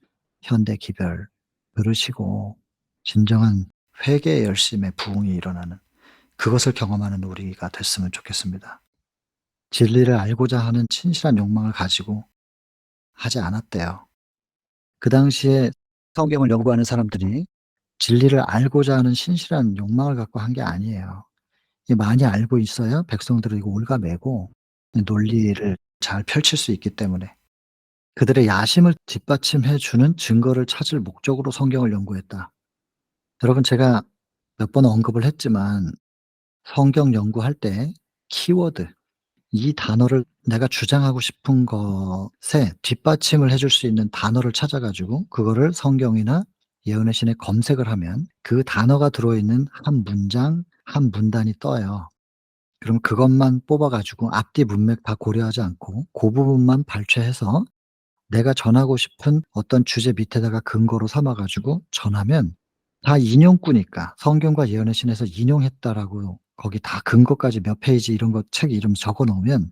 현대 기별 들으시고 진정한 회개의 열심의 부흥이 일어나는 그것을 경험하는 우리가 됐으면 좋겠습니다. 진리를 알고자 하는 진실한 욕망을 가지고 하지 않았대요. 그 당시에 성경을 연구하는 사람들이 진리를 알고자 하는 신실한 욕망을 갖고 한 게 아니에요. 많이 알고 있어야 백성들을 이거 올가매고 논리를 잘 펼칠 수 있기 때문에 그들의 야심을 뒷받침해 주는 증거를 찾을 목적으로 성경을 연구했다. 여러분 제가 몇 번 언급을 했지만 성경 연구할 때 키워드 이 단어를 내가 주장하고 싶은 것에 뒷받침을 해줄 수 있는 단어를 찾아 가지고 그거를 성경이나 예언의 신에 검색을 하면 그 단어가 들어있는 한 문장, 한 문단이 떠요. 그럼 그것만 뽑아 가지고 앞뒤 문맥 다 고려하지 않고 고 부분만 발췌해서 내가 전하고 싶은 어떤 주제 밑에다가 근거로 삼아 가지고 전하면 다 인용구니까 성경과 예언의 신에서 인용했다라고 거기 다 근거까지 몇 페이지 이런 거 책 이름 적어 놓으면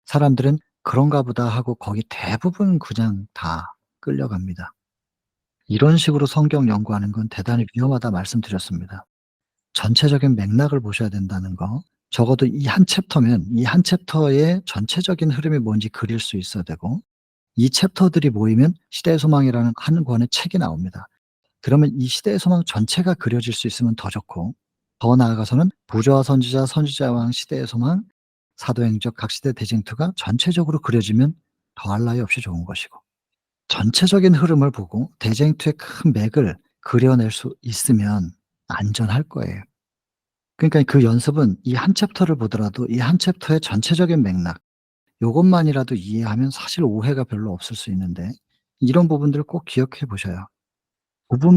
사람들은 '그런가 보다.' 하고 거기 대부분 그냥 다 끌려갑니다. 이런 식으로 성경 연구하는 건 대단히 위험하다 말씀드렸습니다. 전체적인 맥락을 보셔야 된다는 거. 적어도 이 한 챕터면 이 한 챕터의 전체적인 흐름이 뭔지 그릴 수 있어야 되고 이 챕터들이 모이면 시대의 소망이라는 한 권의 책이 나옵니다. 그러면 이 시대의 소망 전체가 그려질 수 있으면 더 좋고 더 나아가서는 부조와 선지자, 선지자의 왕, 시대의 소망, 사도행적 각 시대 대쟁투가 전체적으로 그려지면 더할 나위 없이 좋은 것이고 전체적인 흐름을 보고 대쟁투의 큰 맥을 그려낼 수 있으면 안전할 거예요. 그러니까 그 연습은 이 한 챕터를 보더라도 이 한 챕터의 전체적인 맥락 요것만이라도 이해하면 사실 오해가 별로 없을 수 있는데 이런 부분들을 꼭 기억해 보셔요.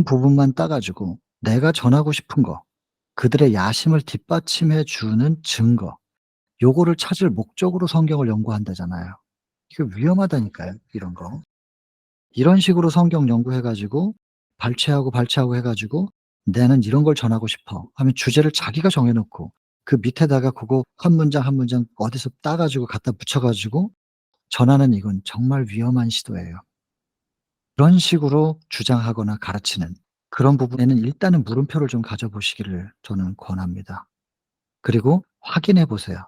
부분만 따 가지고 내가 전하고 싶은 거 그들의 야심을 뒷받침해 주는 증거 요거를 찾을 목적으로 성경을 연구한다잖아요. 이거 위험하다니까요, 이런 거. 이런 식으로 성경 연구해 가지고 발췌하고 해 가지고 '나는 이런 걸 전하고 싶어.' 하면 주제를 자기가 정해 놓고 그 밑에다가 그거 한 문장, 한 문장 어디서 따 가지고 갖다 붙여 가지고 전하는 이건 정말 위험한 시도예요. 그런 식으로 주장하거나 가르치는 그런 부분에는 일단은 물음표를 좀 가져 보시기를 저는 권합니다. 그리고 확인해 보세요.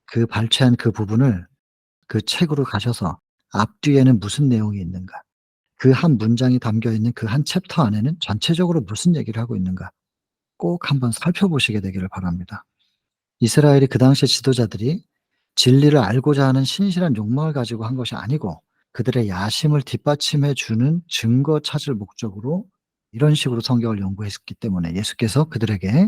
그 발췌한 그 부분을 그 책으로 가셔서 앞뒤에는 무슨 내용이 있는가? 그 한 문장이 담겨 있는 그 한 챕터 안에는 전체적으로 무슨 얘기를 하고 있는가? 꼭 한번 살펴보시게 되기를 바랍니다. 이스라엘이 그 당시의 지도자들이 진리를 알고자 하는 신실한 욕망을 가지고 한 것이 아니고 그들의 야심을 뒷받침해 주는 증거 찾을 목적으로 이런 식으로 성경을 연구했기 때문에 예수께서 그들에게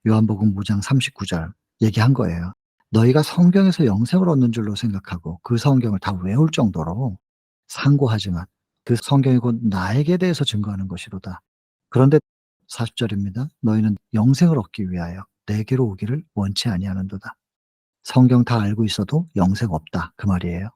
요한복음 5장 39절 얘기한 거예요. "너희가 성경에서 영생을 얻는 줄로 생각하고 그 성경을 다 외울 정도로 상고하지만 그 성경이 곧 나에게 대해서 증거하는 것이로다. 그런데" 40절입니다. "너희는 영생을 얻기 위하여 내게로 오기를 원치 아니하는도다." 성경 다 알고 있어도 영생 없다 그 말이에요.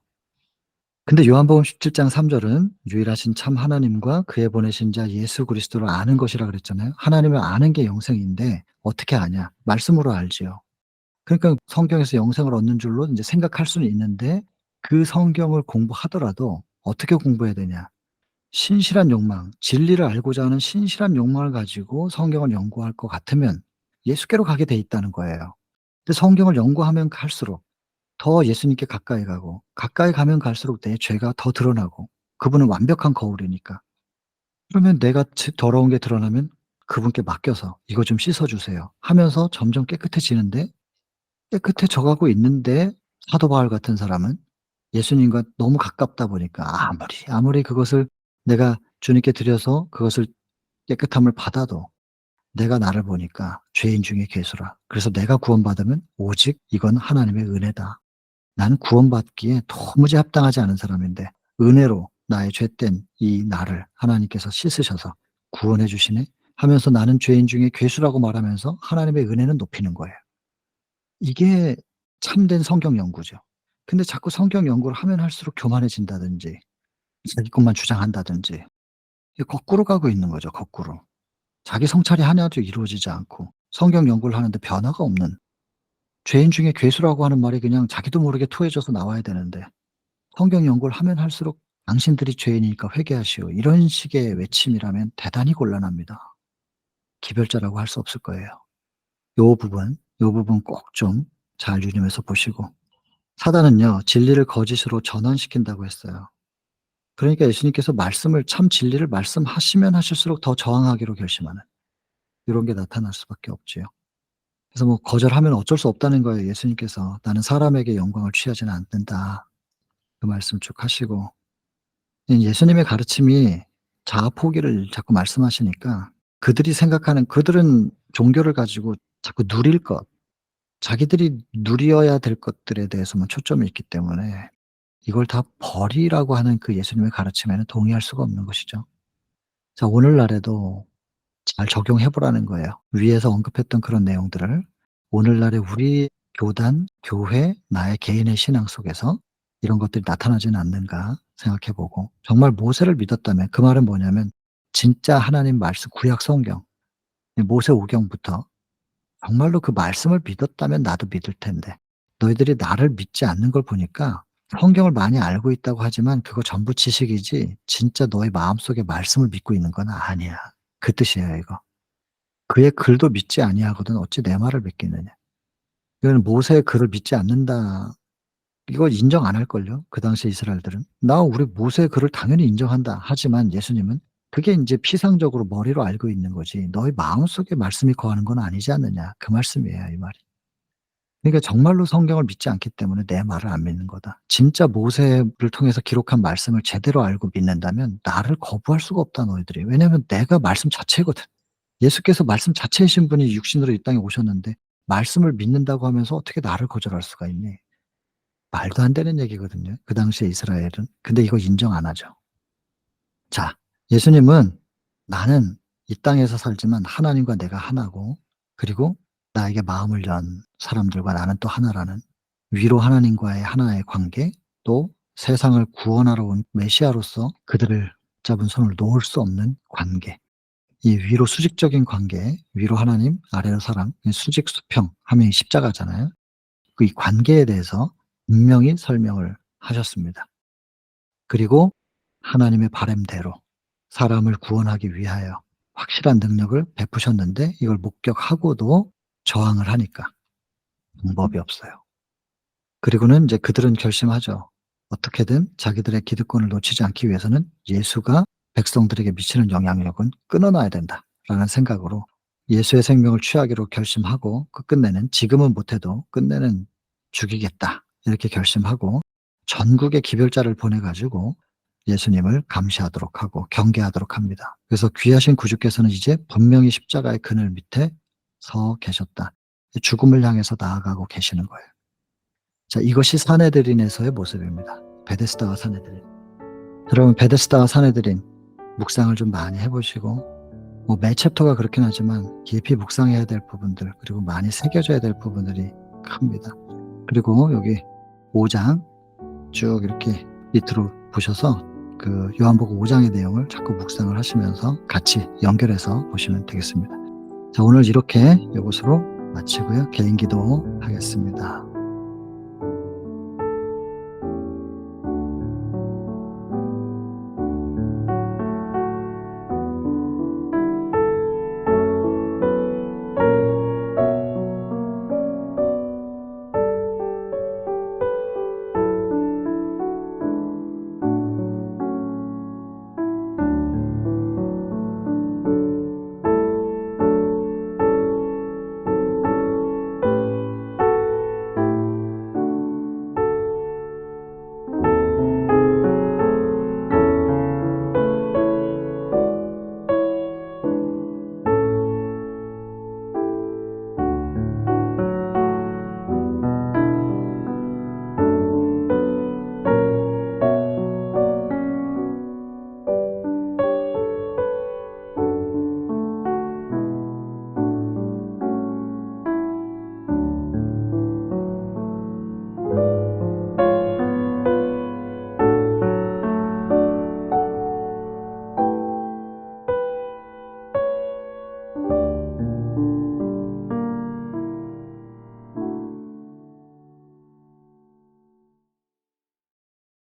근데 요한복음 17장 3 절은 유일하신 참 하나님과 그의 보내신 자 예수 그리스도를 아는 것이라 그랬잖아요. 하나님을 아는 게 영생인데 어떻게 아냐? 말씀으로 알지요. 그러니까 성경에서 영생을 얻는 줄로 인제 생각할 수는 있는데 그 성경을 공부하더라도 어떻게 공부해야 되냐? 신실한 욕망, 진리를 알고자 하는 신실한 욕망을 가지고 성경을 연구할 것 같으면 예수께로 가게 돼 있다는 거예요. 근데 성경을 연구하면 갈수록 더 예수님께 가까이 가고 가까이 가면 갈수록 내 죄가 더 드러나고 그분은 완벽한 거울이니까. 그러면 내가 더러운 게 드러나면 그분께 맡겨서 "이거 좀 씻어 주세요." 하면서 점점 깨끗해지는데 깨끗해져 가고 있는데 사도 바울 같은 사람은 예수님과 너무 가깝다 보니까 아무리 그것을 내가 주님께 드려서 그것을 깨끗함을 받아도 내가 나를 보니까 죄인 중에 괴수라. 그래서 내가 구원받으면 오직 이건 하나님의 은혜다. 나는 구원받기에 도무지 합당하지 않은 사람인데 은혜로 나의 죄된 이 나를 하나님께서 씻으셔서 구원해 주시네 하면서 나는 죄인 중에 괴수라고 말하면서 하나님의 은혜는 높이는 거예요. 이게 참된 성경 연구죠. 근데 자꾸 성경 연구를 하면 할수록 교만해진다든지 자기 것만 주장한다든지 이게 거꾸로 가고 있는 거죠, 거꾸로. 자기 성찰이 하나도 이루어지지 않고 성경 연구를 하는데 변화가 없는 죄인 중에 괴수라고 하는 말이 그냥 자기도 모르게 토해져서 나와야 되는데 성경 연구를 하면 할수록 "당신들이 죄인이니까 회개하시오." 이런 식의 외침이라면 대단히 곤란합니다. 기별자라고 할 수 없을 거예요. 요 부분 꼭 좀 잘 유념해서 보시고 사단은요 진리를 거짓으로 전환시킨다고 했어요. 그러니까 예수님께서 말씀을 참 진리를 말씀하시면 하실수록 더 저항하기로 결심하는 요런 게 나타날 수밖에 없지요. 그래서 뭐 거절하면 어쩔 수 없다는 거예요 예수님께서. "나는 사람에게 영광을 취하지는 않는다." 그 말씀 쭉 하시고 예수님의 가르침이 자아 포기를 자꾸 말씀하시니까 그들이 생각하는 그들은 종교를 가지고 자꾸 누릴 것, 자기들이 누려야 될 것들에 대해서만 초점이 있기 때문에 이걸 다 버리라고 하는 그 예수님의 가르침에는 동의할 수가 없는 것이죠. 자 오늘날에도 잘 적용해 보라는 거예요. 위에서 언급했던 그런 내용들을 오늘날의 우리 교단, 교회, 나의 개인의 신앙 속에서 이런 것들이 나타나지는 않는가 생각해 보고 정말 모세를 믿었다면 그 말은 뭐냐면 진짜 하나님 말씀 구약 성경 모세오경부터 정말로 그 말씀을 믿었다면 나도 믿을 텐데 너희들이 나를 믿지 않는 걸 보니까 성경을 많이 알고 있다고 하지만 그거 전부 지식이지 진짜 너의 마음속에 말씀을 믿고 있는 건 아니야. 그 뜻이에요 이거. 그의 글도 믿지 아니하거든 어찌 내 말을 믿겠느냐. 이거는 모세의 글을 믿지 않는다. 이거 인정 안 할걸요 그 당시 이스라엘들은. "나 우리 모세의 글을 당연히 인정한다." 하지만 예수님은 그게 인제 피상적으로 머리로 알고 있는 거지 "너의 마음속에 말씀이 거하는 건 아니지 않느냐." 그 말씀이에요 이 말이. 그러니까 정말로 성경을 믿지 않기 때문에 내 말을 안 믿는 거다. 진짜 모세를 통해서 기록한 말씀을 제대로 알고 믿는다면 나를 거부할 수가 없다 너희들이. 왜냐하면 내가 말씀 자체거든. 예수께서 말씀 자체이신 분이 육신으로 이 땅에 오셨는데 말씀을 믿는다고 하면서 어떻게 나를 거절할 수가 있니? 말도 안 되는 얘기거든요 그 당시에 이스라엘은. 근데 이거 인정 안 하죠. 자 예수님은 "나는 이 땅에서 살지만 하나님과 내가 하나고 그리고 나에게 마음을 연 사람들과 나는 또 하나라는 위로 하나님과의 하나의 관계 또 세상을 구원하러 온 메시아로서 그들을 붙잡은 손을 놓을 수 없는 관계 이 위로 수직적인 관계 위로 하나님 아래로 사람 이 수직 수평 하면 십자가잖아요. 그 이 관계에 대해서 분명히 설명을 하셨습니다. 그리고 하나님의 바람대로 사람을 구원하기 위하여 확실한 능력을 베푸셨는데 이걸 목격하고도 저항을 하니까 방법이 없어요. 그리고는 이제 그들은 결심하죠. 어떻게든 자기들의 기득권을 놓치지 않기 위해서는 '예수가 백성들에게 미치는 영향력은 끊어 놔야 된다.'라는 생각으로 예수의 생명을 취하기로 결심하고 끝내는 '지금은 못해도 끝내는 죽이겠다.' 이렇게 결심하고 전국에 기별자를 보내 가지고 예수님을 감시하도록 하고 경계하도록 합니다. 그래서 귀하신 구주께서는 이제 분명히 십자가의 그늘 밑에 서 계셨다. 죽음을 향해서 나아가고 계시는 거예요. 자, 이것이 사내들인에서의 모습입니다. 베데스다와 사내들인. 여러분, 베데스다와 사내들인 묵상을 좀 많이 해 보시고 매 챕터가 그렇긴 하지만 깊이 묵상해야 될 부분들, 그리고 많이 새겨져야 될 부분들이 큽니다. 그리고 여기 5장 쭉 이렇게 밑으로 보셔서 그 요한복음 5 장의 내용을 자꾸 묵상을 하시면서 같이 연결해서 보시면 되겠습니다. 자, 오늘 이렇게 이것으로 마치고요. 개인 기도하겠습니다.